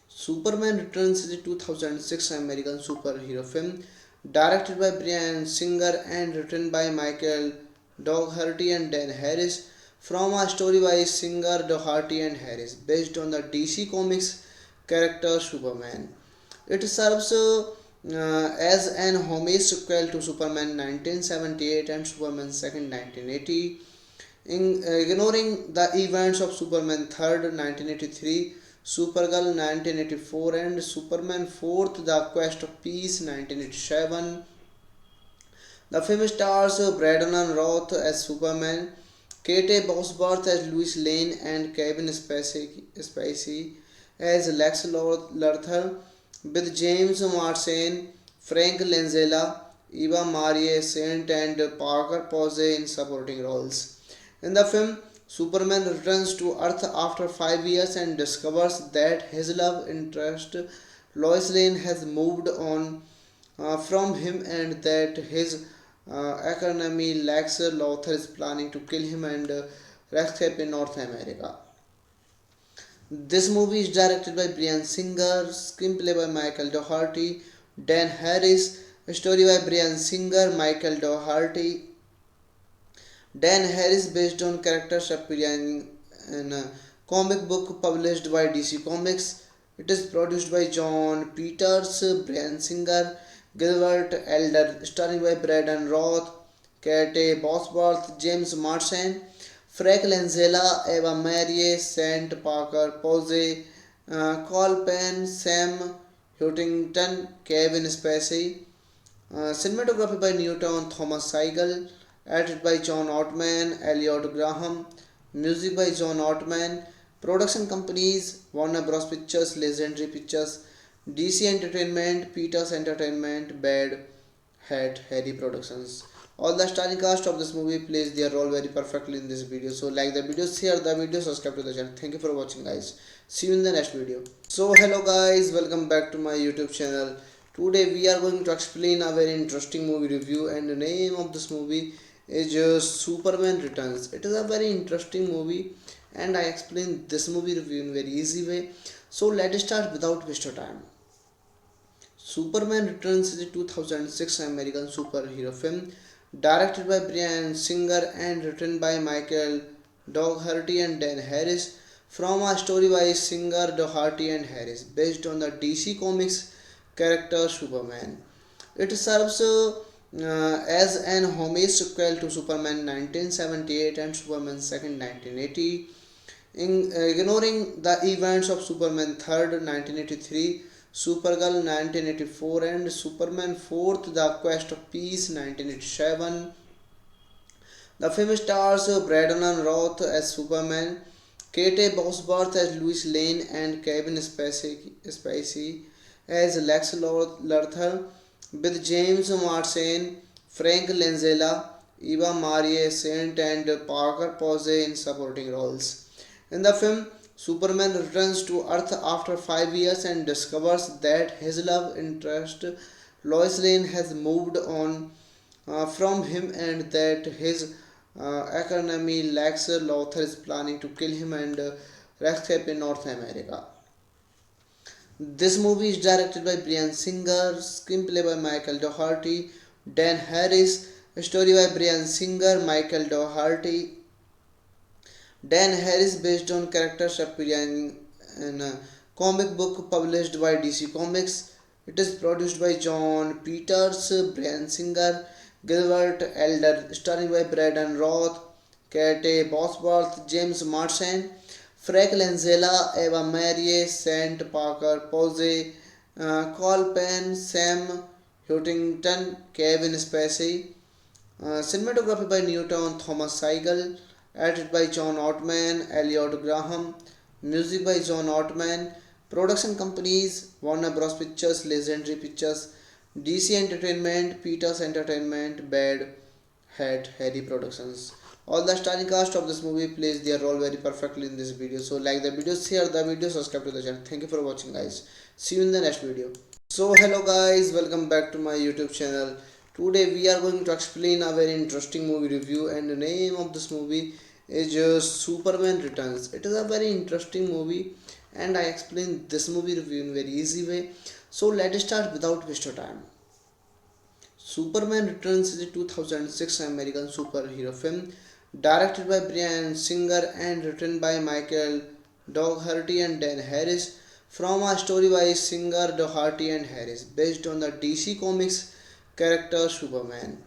Superman Returns is a 2006 American superhero film directed by Brian Singer and written by Michael Dougherty and Dan Harris, from a story by Singer, Dougherty and Harris, based on the DC Comics character Superman. It serves as an homage sequel to Superman 1978 and Superman 2nd 1980, ignoring the events of Superman 3rd 1983, Supergirl 1984, and Superman 4th The Quest of Peace 1987. The film stars Brandon Roth as Superman, Kate Bosworth as Lois Lane, and Kevin Spacey as Lex Luthor, with James Marsden, Frank Langella, Eva Marie Saint, and Parker Posey in supporting roles. In the film, Superman returns to Earth after 5 years and discovers that his love interest Lois Lane has moved on from him and that his economy Lex Luthor is planning to kill him and escape in North America. This movie is directed by Brian Singer, screenplay by Michael Dougherty, Dan Harris, story by Brian Singer, Michael Dougherty, Dan Harris, based on characters appearing in a comic book published by DC Comics. It is produced by John Peters, Brian Singer, Gilbert Elder, starring by Braden Roth, Kate Bosworth, James Marsden, Frank Langella, Eva Marie, Saint Parker Posey, Cole Penn, Sam Huntington, Kevin Spacey. Cinematography by Newton Thomas Seigel, edited by John Ottman, Elliot Graham, music by John Ottman, production companies Warner Bros. Pictures, Legendary Pictures, DC Entertainment, Peters Entertainment, Bad Hat Harry Productions. All the starring cast of this movie plays their role very perfectly in this video. So like the video, share the video, subscribe to the channel. Thank you for watching, guys. See you in the next video. So hello guys, welcome back to my YouTube channel. Today we are going to explain a very interesting movie review, and the name of this movie is Superman Returns. It is a very interesting movie and I explain this movie review in very easy way. So let's start without waste of time. Superman Returns is a 2006 American superhero film directed by Brian Singer and written by Michael Dougherty and Dan Harris, from a story by Singer, Dougherty and Harris, based on the DC Comics character Superman. It serves as an homage sequel to Superman 1978 and Superman 2nd 1980, ignoring the events of Superman 3rd 1983, Supergirl 1984, and Superman 4th The Quest of Peace 1987. The film stars Brandon Roth as Superman, Kate Bosworth as Lois Lane, and Kevin Spacey as Lex Luthor, with James Marsden, Frank Langella, Eva Marie Saint, and Parker Posey in supporting roles. In the film, Superman returns to Earth after 5 years and discovers that his love interest Lois Lane has moved on from him and that his economy Lex Luthor is planning to kill him and escape in North America. This movie is directed by Brian Singer, screenplay by Michael Dougherty, Dan Harris, story by Brian Singer, Michael Dougherty, Dan Harris, based on characters appearing in a comic book published by DC Comics. It is produced by John Peters, Brian Singer, Gilbert Elder, starring by Braden Roth, Kate Bosworth, James Marsden, Frank Langella, Eva Marie, Saint Parker Posey, Cole Penn, Sam Huntington, Kevin Spacey. Cinematography by Newton Thomas Seigel, edited by John Ottman, Elliot Graham, music by John Ottman, production companies Warner Bros. Pictures, Legendary Pictures, DC Entertainment, Peters Entertainment, Bad Hat Harry Productions. All the starring cast of this movie plays their role very perfectly in this video. So like the video, share the video, subscribe to the channel. Thank you for watching, guys. See you in the next video. So hello guys, welcome back to my YouTube channel. Today we are going to explain a very interesting movie review, and the name of this movie is Superman Returns. It is a very interesting movie and I explain this movie review in very easy way. So let's start without waste of time. Superman Returns is a 2006 American superhero film directed by Bryan Singer and written by Michael Dougherty and Dan Harris from a story by Singer, Dougherty and Harris based on the DC Comics character Superman.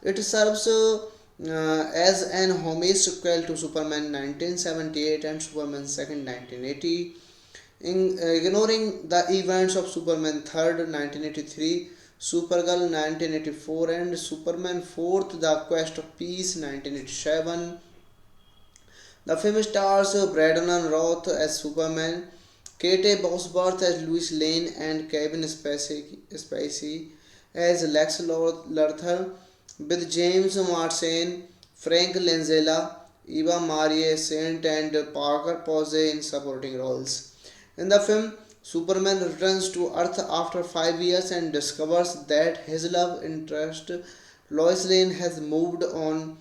It serves as an homage sequel to Superman 1978 and Superman 2nd 1980, ignoring the events of Superman 3rd 1983, Supergirl 1984, and Superman 4th The Quest of Peace 1987. The film stars Brandon Roth as Superman, Kate Bosworth as Lois Lane, and Kevin Spacey as Lex Luthor, with James Marsden, Frank Langella, Eva Marie Saint, and Parker Posey in supporting roles. In the film, Superman returns to Earth after 5 years and discovers that his love interest Lois Lane has moved on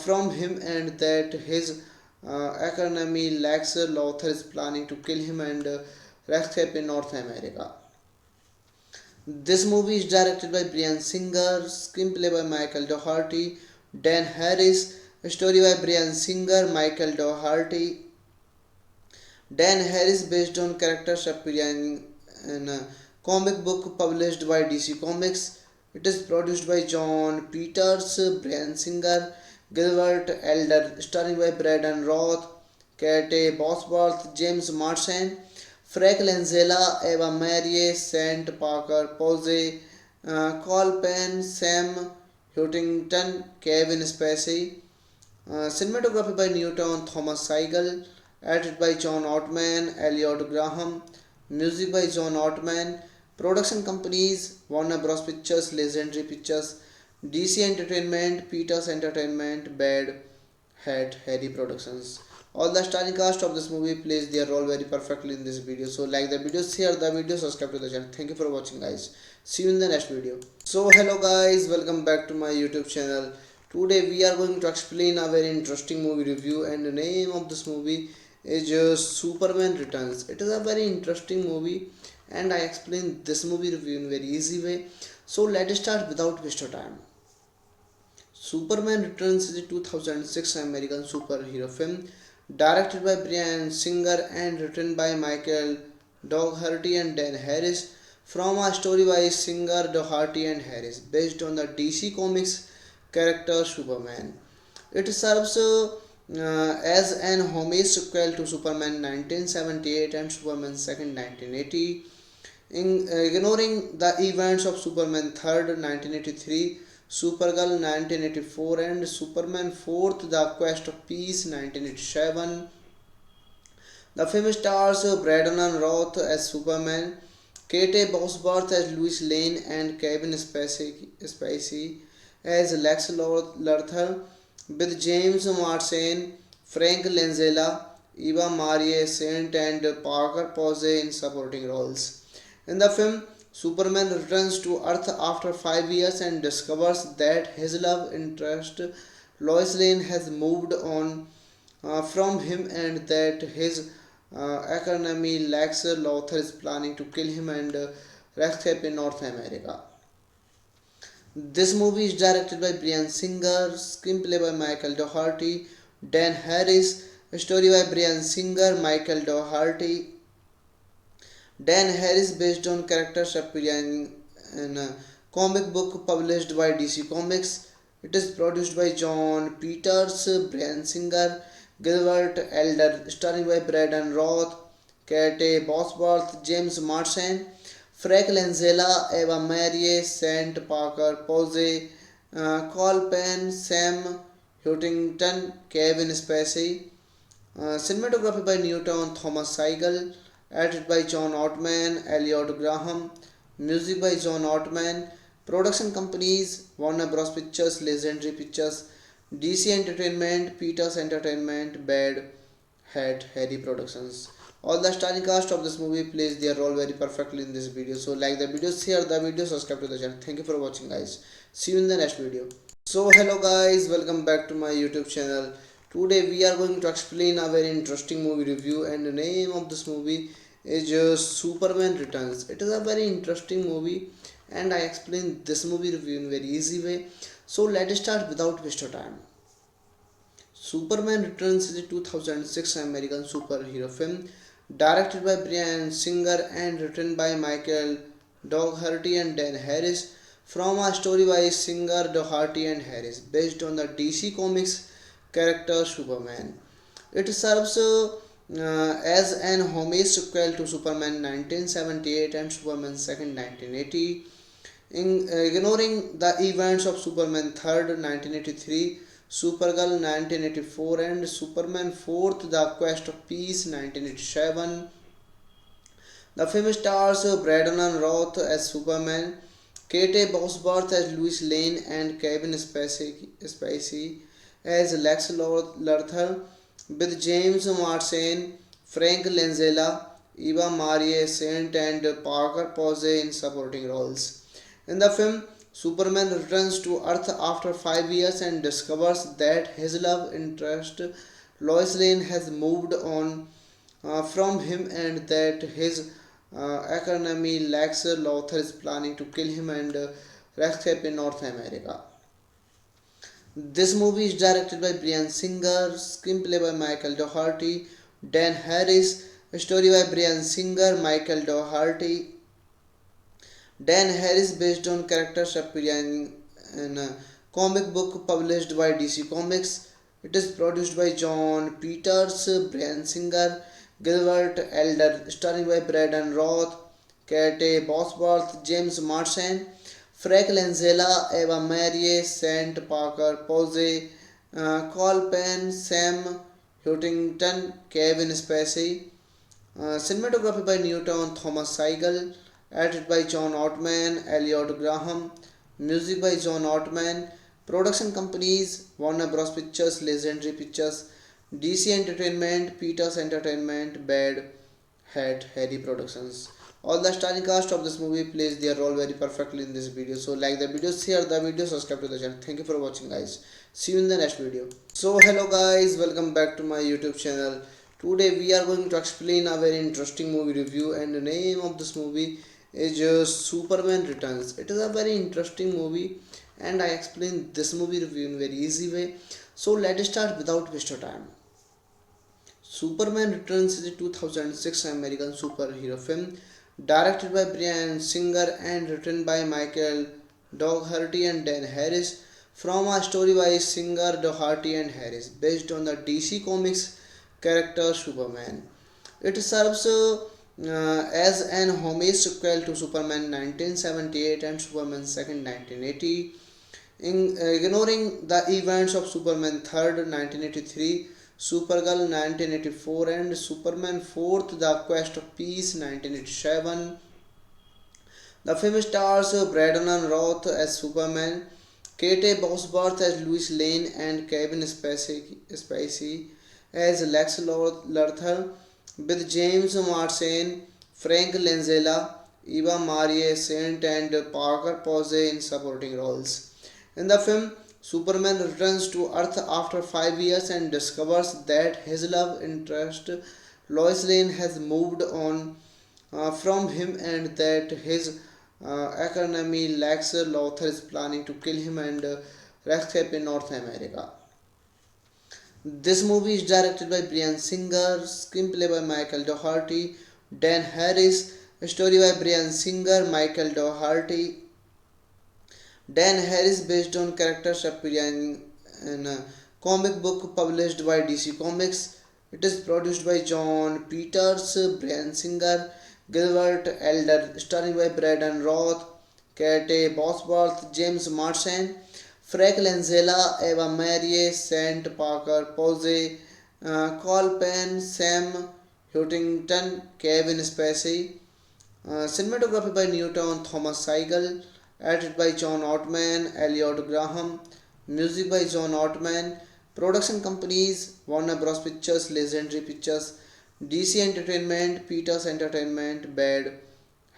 from him and that his economy Lex Luthor is planning to kill him and escape in North America. This movie is directed by Bryan Singer, screenplay by Michael Dougherty, Dan Harris, story by Bryan Singer, Michael Dougherty, Dan Harris based on characters appearing in a comic book published by DC Comics. It is produced by John Peters, Bryan Singer, Gilbert Elder, starring by Brandon Roth, Kate Bosworth, James Marsden, Frank Langella, Eva Marie, Saint Parker Posey, Cole Penn, Sam Huntington, Kevin Spacey. Cinematography by Newton Thomas Seigel, edited by John Ottman, Elliot Graham, music by John Ottman, production companies Warner Bros. Pictures, Legendary Pictures, DC Entertainment, Peters Entertainment, Bad Hat Harry Productions. All the starring cast of this movie plays their role very perfectly in this video. So like the video, share the video, subscribe to the channel. Thank you for watching, guys. See you in the next video. So hello guys, welcome back to my YouTube channel. Today we are going to explain a very interesting movie review, and the name of this movie is Superman Returns. It is a very interesting movie and I explain this movie review in very easy way. So let's start without waste of time. Superman Returns is a 2006 American superhero film directed by Bryan Singer and written by Michael Dougherty and Dan Harris from a story by Singer, Dougherty and Harris based on the DC Comics character Superman. It serves as an homage sequel to Superman 1978 and Superman 2nd 1980, ignoring the events of Superman 3rd 1983, Supergirl 1984, and Superman 4th The Quest of Peace 1987. The film stars Brandon Roth as Superman, Kate Bosworth as Lois Lane, and Kevin Spacey as Lex Luthor, with James Marsden, Frank Langella, Eva Marie Saint, and Parker Posey in supporting roles. In the film, Superman returns to Earth after 5 years and discovers that his love interest Lois Lane has moved on from him and that his economy Lex Luthor is planning to kill him and escape in North America. This movie is directed by Bryan Singer, screenplay by Michael Dougherty, Dan Harris, story by Bryan Singer, Michael Dougherty, Dan Harris based on characters appearing in a comic book published by DC Comics. It is produced by John Peters, Bryan Singer, Gilbert Elder, starring by Brandon Roth, Kate Bosworth, James Marsden, Frank Langella, Eva Marie, Saint Parker Posey, Cole Penn, Sam Huntington, Kevin Spacey. Cinematography by Newton Thomas Seigel, edited by John Ottman, Elliot Graham, music by John Ottman, production companies Warner Bros. Pictures, Legendary Pictures, DC Entertainment, Peters Entertainment, Bad Hat Harry Productions. All the starring cast of this movie plays their role very perfectly in this video. So like the video, share the video, subscribe to the channel. Thank you for watching, guys. See you in the next video. So hello guys, welcome back to my YouTube channel. Today we are going to explain a very interesting movie review, and the name of this movie is Superman Returns. It is a very interesting movie and I explain this movie review in very easy way. So let's start without waste of time. Superman Returns is a 2006 American superhero film directed by Bryan Singer and written by Michael Dougherty and Dan Harris from a story by Singer, Dougherty and Harris based on the DC Comics character Superman. It serves as an homage sequel to Superman 1978 and Superman 2nd 1980, ignoring the events of Superman 3rd 1983, Supergirl 1984, and Superman 4th The Quest of Peace 1987. The film stars Brandon Roth as Superman, Kate Bosworth as Lois Lane, and Kevin Spacey as Lex Luthor, with James Marsden, Frank Langella, Eva Marie Saint, and Parker Posey in supporting roles. In the film, Superman returns to Earth after 5 years and discovers that his love interest Lois Lane has moved on from him and that his economy Lex Luthor is planning to kill him and escape in North America. This movie is directed by Bryan Singer, screenplay by Michael Dougherty, Dan Harris, story by Bryan Singer, Michael Dougherty, Dan Harris based on characters appearing in a comic book published by DC Comics. It is produced by John Peters, Bryan Singer, Gilbert Elder, starring by Brandon Roth, Kate Bosworth, James Marsden, Frank Langella, Eva Marie, Saint Parker Posey, Cole Penn, Sam Huntington, Kevin Spacey. Cinematography by Newton Thomas Seigel, edited by John Ottman, Elliot Graham, music by John Ottman, production companies Warner Bros. Pictures, Legendary Pictures, DC Entertainment, Peters Entertainment, Bad Hat, Harry Productions. All the starring cast of this movie plays their role very perfectly in this video. So like the video, share the video, subscribe to the channel. Thank you for watching guys. See you in the next video. So hello guys, welcome back to my YouTube channel. Today we are going to explain a very interesting movie review, and the name of this movie is Superman Returns. It is a very interesting movie and I explain this movie review in very easy way. So let's start without waste of time. Superman Returns is a 2006 American superhero film directed by Bryan Singer and written by Michael Dougherty and Dan Harris from a story by Singer, Dougherty and Harris based on the DC Comics character Superman. It serves as an homage sequel to Superman 1978 and Superman 2nd 1980, ignoring the events of Superman 3rd 1983, Supergirl 1984, and Superman 4th The Quest of Peace 1987. The film stars Brandon Roth as Superman, Kate Bosworth as Lois Lane, and Kevin Spacey as Lex Luthor, with James Marsden, Frank Langella, Eva Marie Saint, and Parker Posey in supporting roles. In the film, Superman returns to Earth after 5 years and discovers that his love interest Lois Lane has moved on from him and that his economy Lex Luthor is planning to kill him and escape in North America. This movie is directed by Bryan Singer, screenplay by Michael Dougherty, Dan Harris, story by Bryan Singer, Michael Dougherty, Dan Harris based on characters appearing in a comic book published by DC Comics. It is produced by John Peters, Bryan Singer, Gilbert Elder, starring by Brandon Roth, Kate Bosworth, James Marsden, Frank Langella, Eva Marie, Saint Parker Posey, Cole Penn, Sam Huntington, Kevin Spacey. Cinematography by Newton Thomas Seigel, edited by John Ottman, Elliot Graham, music by John Ottman, production companies Warner Bros. Pictures, Legendary Pictures, DC Entertainment, Peters Entertainment, Bad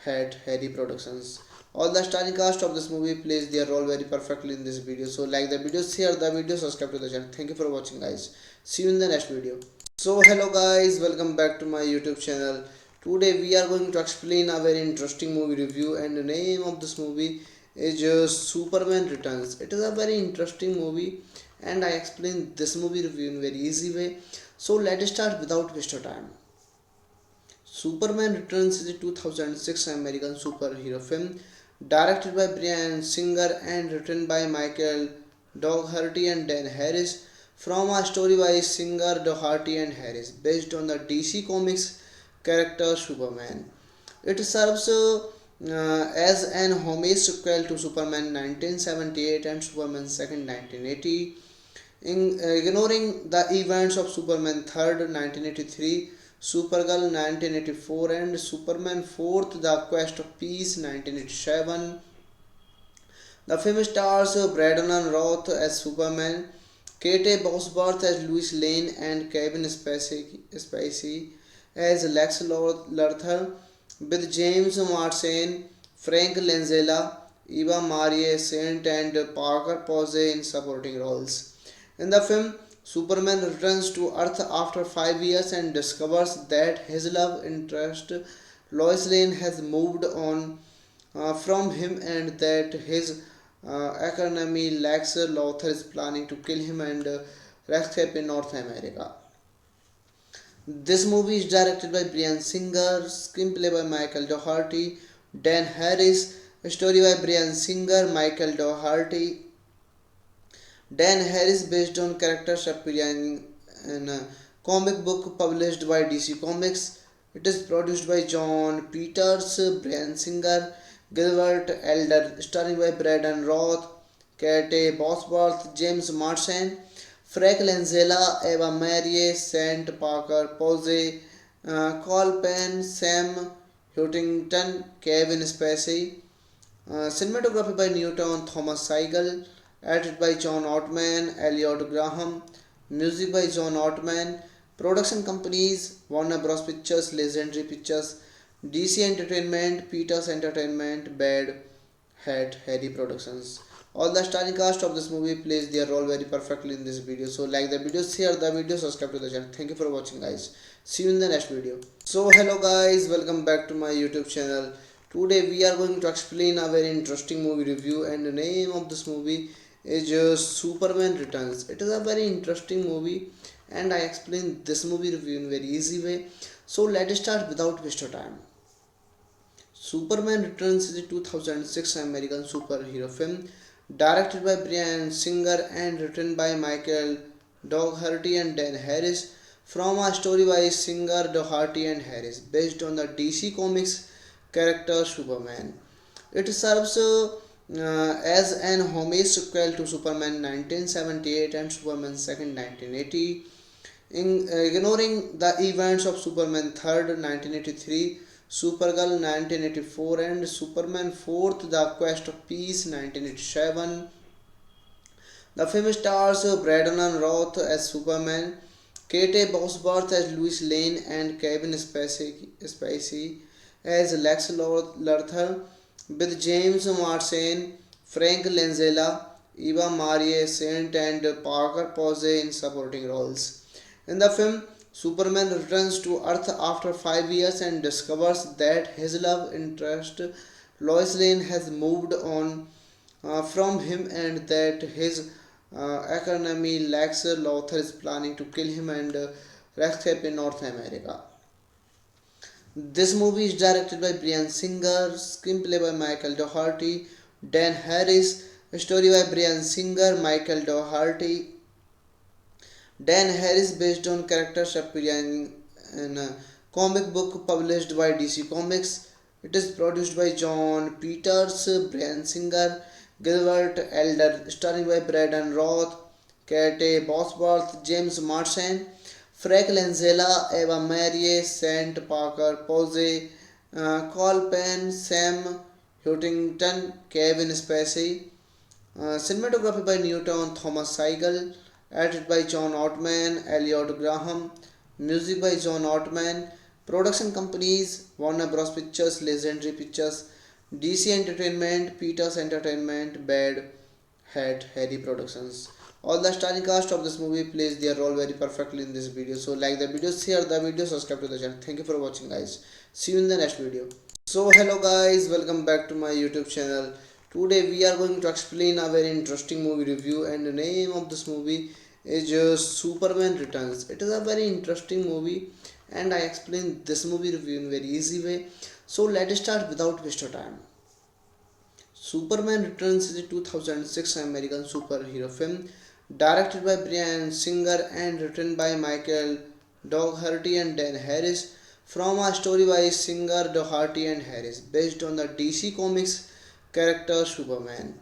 Hat, Harry Productions. All the starring cast of this movie plays their role very perfectly in this video. So like the video, share the video, subscribe to the channel. Thank you for watching guys. See you in the next video. So hello guys, welcome back to my YouTube channel. Today we are going to explain a very interesting movie review, and the name of this movie is Superman Returns. It is a very interesting movie, and I explain this movie review in very easy way. So let's start without waste of time. Superman Returns is a 2006 American superhero film directed by Bryan Singer and written by Michael Dougherty and Dan Harris from a story by Singer, Dougherty and Harris based on the DC Comics character Superman. It serves as an homage sequel to Superman 1978 and Superman 2nd 1980, ignoring the events of Superman 3rd 1983, Supergirl 1984, and Superman 4th The Quest of Peace 1987. The film stars Brandon Roth as Superman, Kate Bosworth as Lois Lane, and Kevin Spacey as Lex Luthor, with James Marsden, Frank Langella, Eva Marie Saint, and Parker Posey in supporting roles. In the film, Superman returns to Earth after 5 years and discovers that his love interest Lois Lane has moved on from him and that his economy Lex Luthor is planning to kill him and escape in North America. This movie is directed by Bryan Singer, screenplay by Michael Dougherty, Dan Harris, story by Bryan Singer, Michael Dougherty, Dan Harris based on characters appearing in a comic book published by DC Comics. It is produced by John Peters, Bryan Singer, Gilbert Elder, starring by Brandon Roth, Kate Bosworth, James Marsden, Frank Langella, Eva Marie, Saint Parker Posey, Cole Penn, Sam Huntington, Kevin Spacey. Cinematography by Newton Thomas Seigel, edited by John Ottman, Elliot Graham, music by John Ottman, production companies Warner Bros. Pictures, Legendary Pictures, DC Entertainment, Peters Entertainment, Bad Hat, Harry Productions. All the starring cast of this movie plays their role very perfectly in this video. So like the video, share the video, subscribe to the channel. Thank you for watching, guys. See you in the next video. So hello guys, welcome back to my YouTube channel. Today we are going to explain a very interesting movie review, and the name of this movie is Superman Returns. It is a very interesting movie, and I explain this movie review in very easy way. So let's start without waste of time. Superman Returns is a 2006 American superhero film directed by Bryan Singer and written by Michael Dougherty and Dan Harris from a story by Singer, Dougherty and Harris based on the DC Comics character Superman. It serves as an homage sequel to Superman 1978 and Superman 2nd 1980, ignoring the events of Superman 3rd 1983, Supergirl 1984, and Superman 4th The Quest of Peace 1987. The film stars Brandon Roth as Superman, Kate Bosworth as Lois Lane, and Kevin Spacey as Lex Luthor, with James Marsden, Frank Langella, Eva Marie Saint, and Parker Posey in supporting roles. In the film, Superman returns to Earth after 5 years and discovers that his love interest Lois Lane has moved on from him and that his economy Lex Luthor is planning to kill him and escape in North America. This movie is directed by Bryan Singer, screenplay by Michael Dougherty, Dan Harris, story by Bryan Singer, Michael Dougherty, Dan Harris based on characters appearing in a comic book published by DC Comics. It is produced by John Peters, Bryan Singer, Gilbert Elder, starring by Brandon Roth, Kate Bosworth, James Marsden, Frank Langella, Eva Marie, Saint Parker Posey, Cole Penn, Sam Huntington, Kevin Spacey. Cinematography by Newton Thomas Seigel, edited by John Ottman, Elliot Graham, music by John Ottman, production companies Warner Bros. Pictures, Legendary Pictures, DC Entertainment, Peters Entertainment, Bad Hat, Harry Productions. All the starring cast of this movie plays their role very perfectly in this video. So like the video, share the video, subscribe to the channel. Thank you for watching, guys. See you in the next video. So hello guys, welcome back to my YouTube channel. Today we are going to explain a very interesting movie review, and the name of this movie is Superman Returns. It is a very interesting movie and I explain this movie review in very easy way. So let's start without waste of time. Superman Returns is a 2006 American superhero film directed by Bryan Singer and written by Michael Dougherty and Dan Harris, from a story by Singer, Dougherty and Harris, based on the DC Comics character Superman.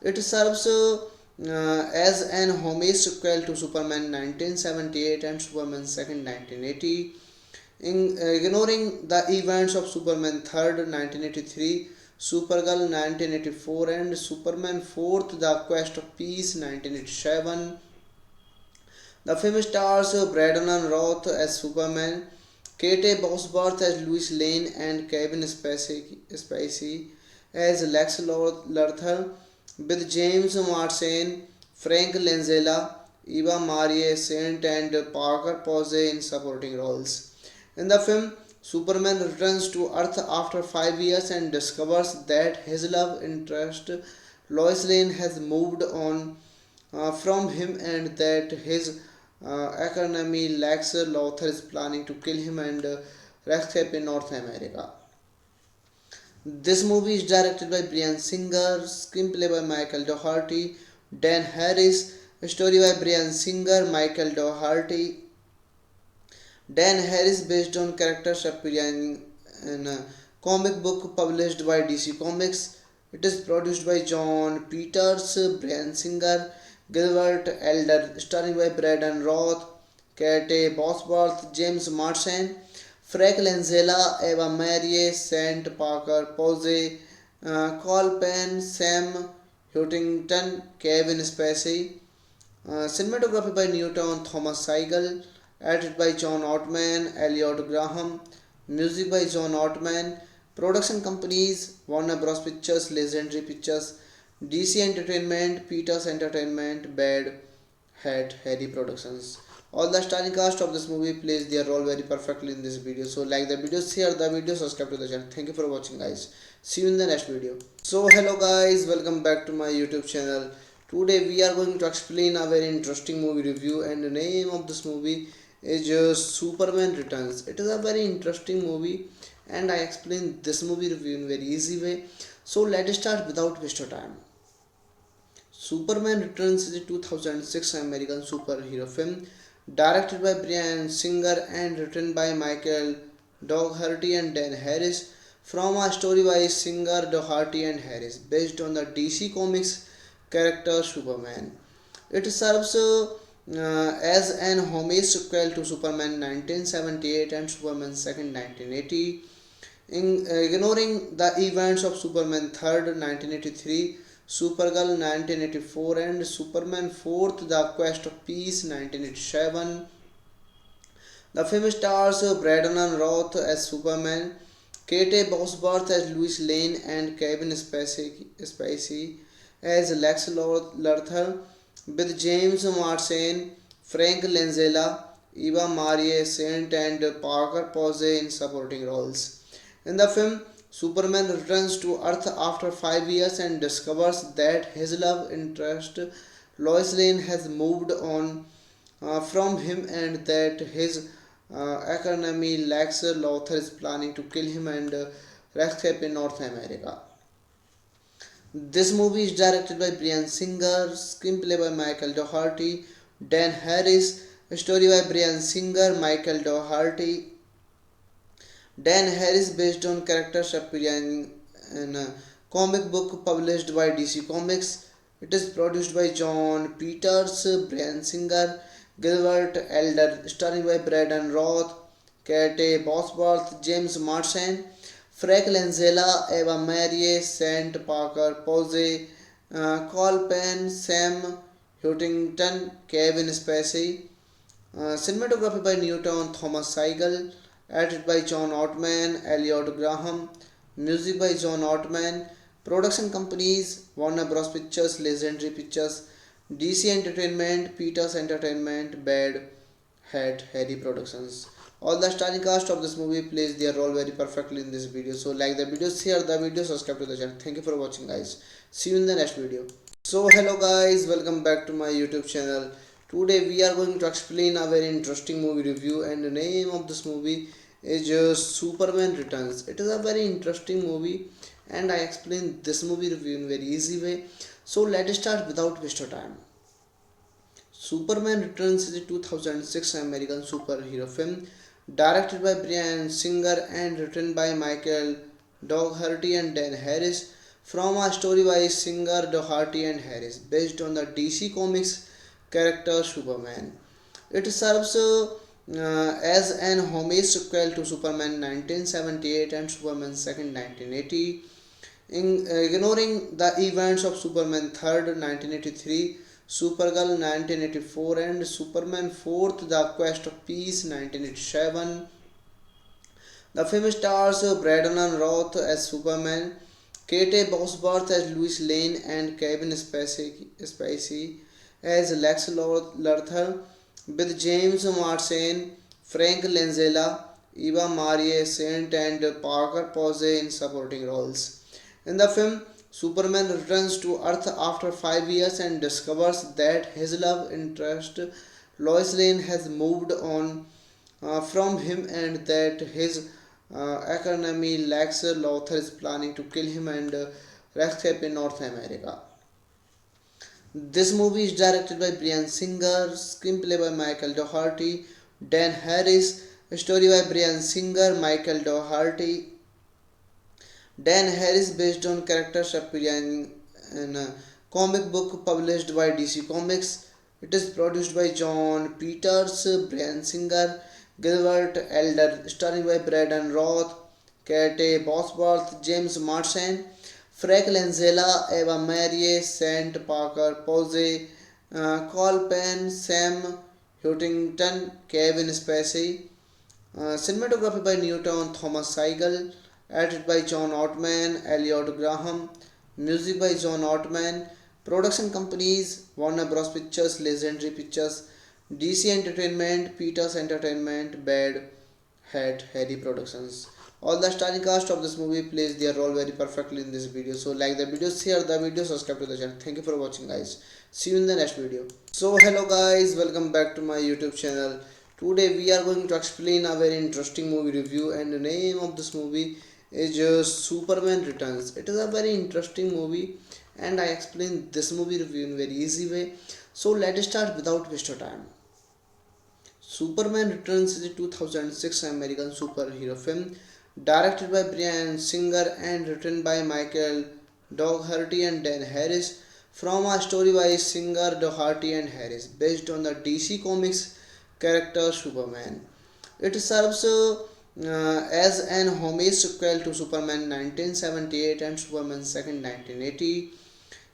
It serves as an homage sequel to Superman 1978 and Superman 2nd 1980, ignoring the events of Superman 3rd 1983, Supergirl 1984, and Superman 4th The Quest of Peace 1987. The film stars Brandon Roth as Superman, Kate Bosworth as Lois Lane, and Kevin Spacey as Lex Luthor, with James Marsden, Frank Langella, Eva Marie Saint, and Parker Posey in supporting roles. In the film, Superman returns to Earth after 5 years and discovers that his love interest Lois Lane has moved on from him, and that his economy Lex Luthor is planning to kill him and escape in North America. This movie is directed by Bryan Singer, screenplay by Michael Dougherty, Dan Harris, story by Bryan Singer, Michael Dougherty, Dan Harris, based on characters appearing in a comic book published by DC Comics. It is produced by John Peters, Bryan Singer, Gilbert Elder, starring by Brandon Roth, Kate Bosworth, James Marsden, Frank Langella, Eva Marie Saint, Parker Posey, Cole Penn, Sam Huntington, Kevin Spacey. Cinematography by Newton Thomas Seigel. Edited by John Ottman, Elliot Graham. Music by John Ottman. Production companies: Warner Bros. Pictures, Legendary Pictures, DC Entertainment, Peters Entertainment, Bad Hat Harry Productions. All the starring cast of this movie plays their role very perfectly in this video. So like the video, share the video, subscribe to the channel. Thank you for watching, guys. See you in the next video. So hello guys, welcome back to my YouTube channel. Today we are going to explain a very interesting movie review, and the name of this movie is Superman Returns. It is a very interesting movie and I explain this movie review in very easy way. So let's start without waste of time. Superman Returns is a 2006 American superhero film directed by Bryan Singer and written by Michael Dougherty and Dan Harris, from a story by Singer, Dougherty and Harris, based on the DC Comics character Superman. It serves as an homage sequel to Superman 1978 and Superman 2nd 1980, ignoring the events of Superman 3rd 1983, Supergirl 1984, and Superman 4th The Quest of Peace 1987. The film stars Brandon Roth as Superman, Kate Bosworth as Lois Lane, and Kevin Spacey as Lex Luthor, with James Marsden, Frank Langella, Eva Marie Saint, and Parker Posey in supporting roles. In the film, Superman returns to Earth after 5 years and discovers that his love interest Lois Lane has moved on from him, and that his economy Lex Luthor is planning to kill him and escape in North America. This movie is directed by Bryan Singer, screenplay by Michael Dougherty, Dan Harris, story by Bryan Singer, Michael Dougherty, Dan Harris, based on characters appearing in a comic book published by DC Comics. It is produced by John Peters, Bryan Singer, Gilbert Elder, starring by Brandon Roth, Kate Bosworth, James Marsden, Frank Langella, Eva Marie Saint, Parker Posey, Cole Penn, Sam Huntington, Kevin Spacey. Cinematography by Newton Thomas Seigel. Edited by John Ottman, Elliot Graham. Music by John Ottman. Production companies: Warner Bros. Pictures, Legendary Pictures, DC Entertainment, Peters Entertainment, Bad Hat, Harry Productions. All the starring cast of this movie plays their role very perfectly in this video. So like the video, share the video, subscribe to the channel. Thank you for watching, guys. See you in the next video. So hello guys, welcome back to my YouTube channel. Today we are going to explain a very interesting movie review, and the name of this movie is Superman Returns. It is a very interesting movie, and I explain this movie review in very easy way. So let's start without waste of time. Superman Returns is a 2006 American superhero film directed by Bryan Singer and written by Michael Dougherty and Dan Harris, from a story by Singer, Dougherty and Harris, based on the DC Comics character Superman. It serves as an homage sequel to Superman 1978 and Superman 2nd 1980, ignoring the events of Superman 3rd 1983, Supergirl 1984, and Superman 4th The Quest of Peace 1987. The film stars Brandon Roth as Superman, Kate Bosworth as Lois Lane, and Kevin Spacey as Lex Luthor, with James Marsden, Frank Langella, Eva Marie Saint, and Parker Posey in supporting roles. In the film, Superman returns to Earth after 5 years and discovers that his love interest Lois Lane has moved on from him, and that his economy Lex Luthor is planning to kill him and escape in North America. This movie is directed by Bryan Singer, screenplay by Michael Dougherty, Dan Harris, story by Bryan Singer, Michael Dougherty, Dan Harris, based on characters appearing in a comic book published by DC Comics. It is produced by John Peters, Bryan Singer, Gilbert Elder, starring by Brandon Roth, Kate Bosworth, James Marsden, Frank Langella, Eva Marie Saint, Parker Posey, Cole Penn, Sam Huntington, Kevin Spacey. Cinematography by Newton Thomas Seigel, edited by John Ottman, Elliot Graham, music by John Ottman. Production companies: Warner Bros. Pictures, Legendary Pictures, DC Entertainment, Peters Entertainment, Bad Hat, Harry Productions. All the starring cast of this movie plays their role very perfectly in this video. So like the video, share the video, subscribe to the channel. Thank you for watching, guys. See you in the next video. So hello guys, welcome back to my YouTube channel. Today we are going to explain a very interesting movie review, and the name of this movie is Superman Returns. It is a very interesting movie, and I explain this movie review in very easy way. So let's start without waste of time. Superman Returns is a 2006 American superhero film directed by Bryan Singer and written by Michael Dougherty and Dan Harris, from a story by Singer, Dougherty and Harris, based on the DC Comics character Superman. It serves as an homage sequel to Superman 1978 and Superman 2nd 1980,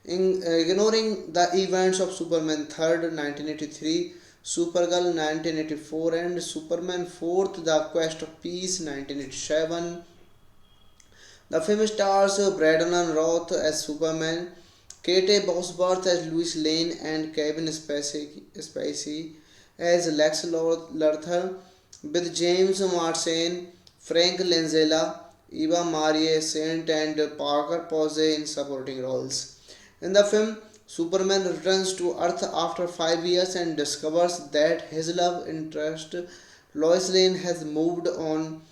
ignoring the events of Superman 3rd 1983, Supergirl 1984, and Superman 4th The Quest of Peace 1987. The film stars Brandon Roth as Superman, Kate Bosworth as Lois Lane, and Kevin Spacey as Lex Luthor, with James Marsden, Frank Langella, Eva Marie Saint, and Parker Posey in supporting roles. In the film, Superman returns to Earth after 5 years and discovers that his love interest Lois Lane has moved on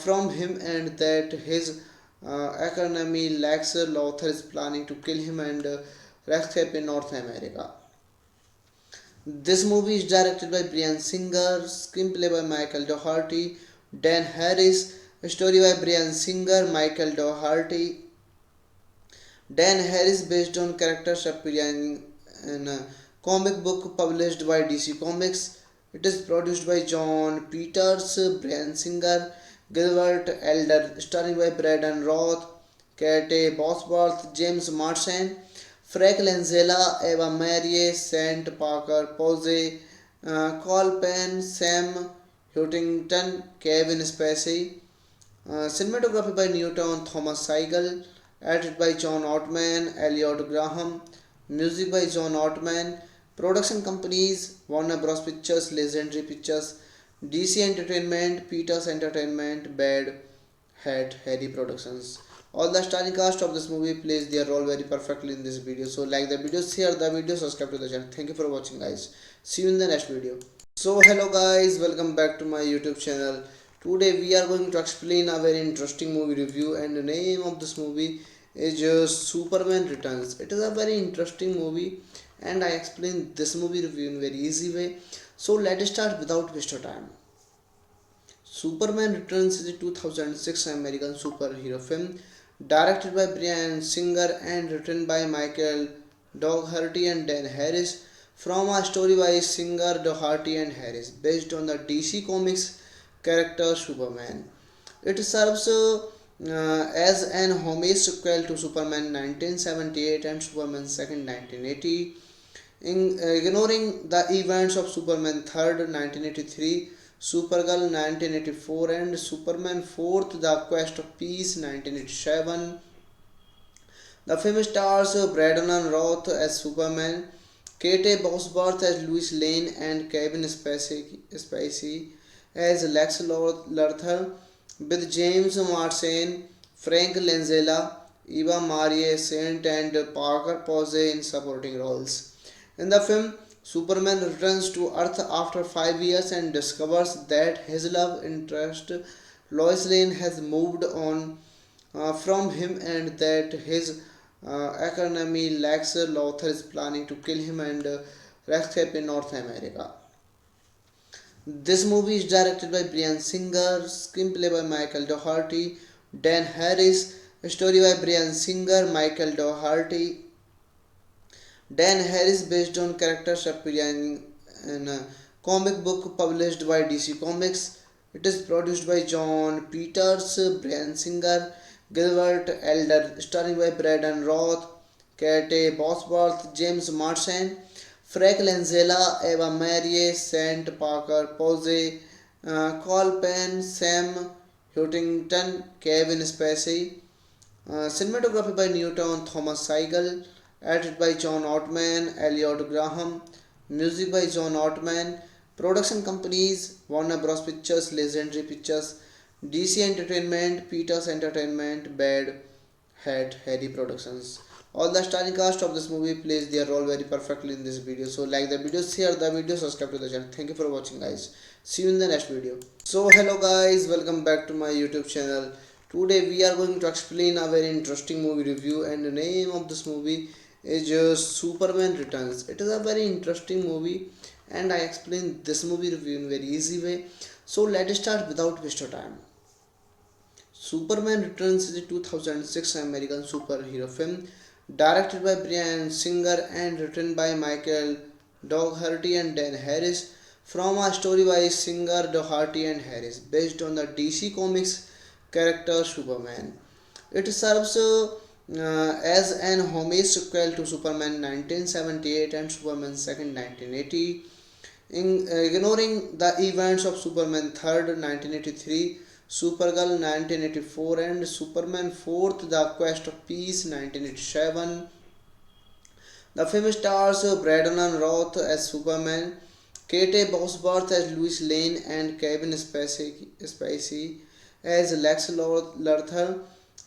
from him, and that his economy Lex Luthor is planning to kill him and escape in North America. This movie is directed by Bryan Singer, screenplay by Michael Dougherty, Dan Harris, story by Bryan Singer, Michael Dougherty, Dan Harris, based on characters appearing in a comic book published by DC Comics. It is produced by John Peters, Bryan Singer, Gilbert Elder, starring by Brandon Roth, Kate Bosworth, James Marsden, Frank Langella, Eva Marie Saint, Parker Posey, Cole Penn, Sam Huntington, Kevin Spacey. Cinematography by Newton Thomas Seigel, edited by John Ottman, Elliot Graham, Music by John Ottman. Production companies Warner Bros. Pictures, Legendary Pictures, DC Entertainment, Peters Entertainment, Bad Hat, Harry Productions. All the starring cast of this movie plays their role very perfectly in this video. So like the video, share the video, subscribe to the channel. Thank you for watching, guys. See you in the next video. So hello guys, welcome back to my YouTube channel. Today we are going to explain a very interesting movie review, and the name of this movie is Superman Returns. It is a very interesting movie, and I explain this movie review in very easy way. So let's start without waste of time. Superman Returns is a 2006 American superhero film directed by Bryan Singer and written by Michael Dougherty and Dan Harris, from a story by Singer, Dougherty and Harris, based on the DC Comics character Superman. It serves as an homage sequel to Superman 1978 and Superman 2nd 1980, ignoring the events of Superman 3rd 1983, Supergirl 1984, and Superman 4th The Quest of Peace 1987. The film stars Brandon Roth as Superman, Kate Bosworth as Lois Lane, and Kevin Spacey as Lex Luthor, with James Marsden, Frank Langella, Eva Marie Saint, and Parker Posey in supporting roles. In the film, Superman returns to Earth after 5 years and discovers that his love interest Lois Lane has moved on from him, and that his economy Lex Luthor is planning to kill him and escape in North America. This movie is directed by Bryan Singer, screenplay by Michael Dougherty, Dan Harris, story by Bryan Singer, Michael Dougherty, Dan Harris, based on characters appearing in a comic book published by DC Comics. It is produced by John Peters, Bryan Singer, Gilbert Elder, starring by Brandon Roth, Kate Bosworth, James Marsden, Frank Langella, Eva Marie Saint, Parker Posey, Cole Penn, Sam Huntington, Kevin Spacey. Cinematography by Newton Thomas Seigel. Edited by John Ottman, Elliot Graham. Music by John Ottman. Production companies Warner Bros. Pictures, Legendary Pictures, DC Entertainment, Peters Entertainment, Bad Hat, Harry Productions. All the starring cast of this movie plays their role very perfectly in this video. So like the video, share the video, subscribe to the channel. Thank you for watching, guys. See you in the next video. So hello guys, welcome back to my YouTube channel. Today we are going to explain a very interesting movie review, and the name of this movie is Superman Returns. It is a very interesting movie, and I explain this movie review in very easy way. So let's start without waste of time. Superman Returns is a 2006 American superhero film directed by Bryan Singer and written by Michael Dougherty and Dan Harris, from a story by Singer, Dougherty and Harris, based on the DC Comics character Superman. It serves as an homage sequel to Superman 1978 and Superman 2nd 1980, ignoring the events of Superman 3rd 1983, Supergirl 1984, and Superman 4th The Quest of Peace 1987. The film stars Brandon Roth as Superman, Kate Bosworth as Lois Lane, and Kevin Spacey as Lex Luthor,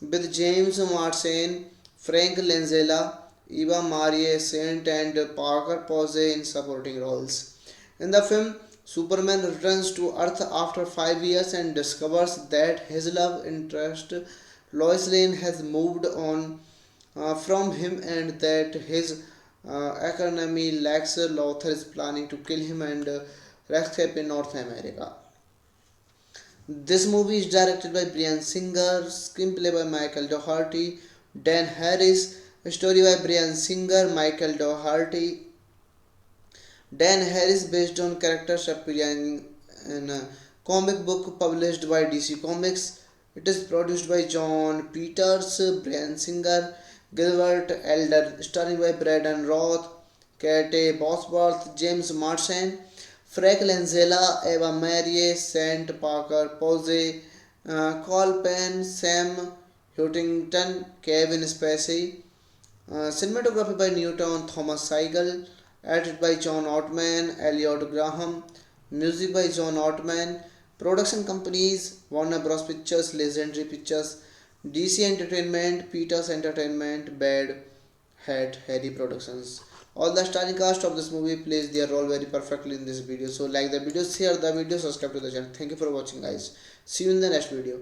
with James Marsden, Frank Langella, Eva Marie Saint, and Parker Posey in supporting roles. In the film, Superman returns to Earth after 5 years and discovers that his love interest Lois Lane has moved on from him, and that his economy Lex Luthor is planning to kill him and escape in North America. This movie is directed by Bryan Singer, screenplay by Michael Dougherty, Dan Harris, story by Bryan Singer, Michael Dougherty, Dan Harris, based on characters appearing in a comic book published by DC Comics. It is produced by John Peters, Bryan Singer, Gilbert Elder, starring by Brandon Roth, Kate Bosworth, James Marsden, Frank Langella, Eva Marie Saint, Parker Posey, Cole Penn, Sam Huntington, Kevin Spacey. Cinematography by Newton Thomas Seigel, edited by John Ottman, Elliot Graham, music by John Ottman, production companies Warner Bros. Pictures, Legendary Pictures, DC Entertainment, Peters Entertainment, Bad Hat, Harry Productions. All the starring cast of this movie plays their role very perfectly in this video. So like the video, share the video, subscribe to the channel. Thank you for watching guys. See you in the next video.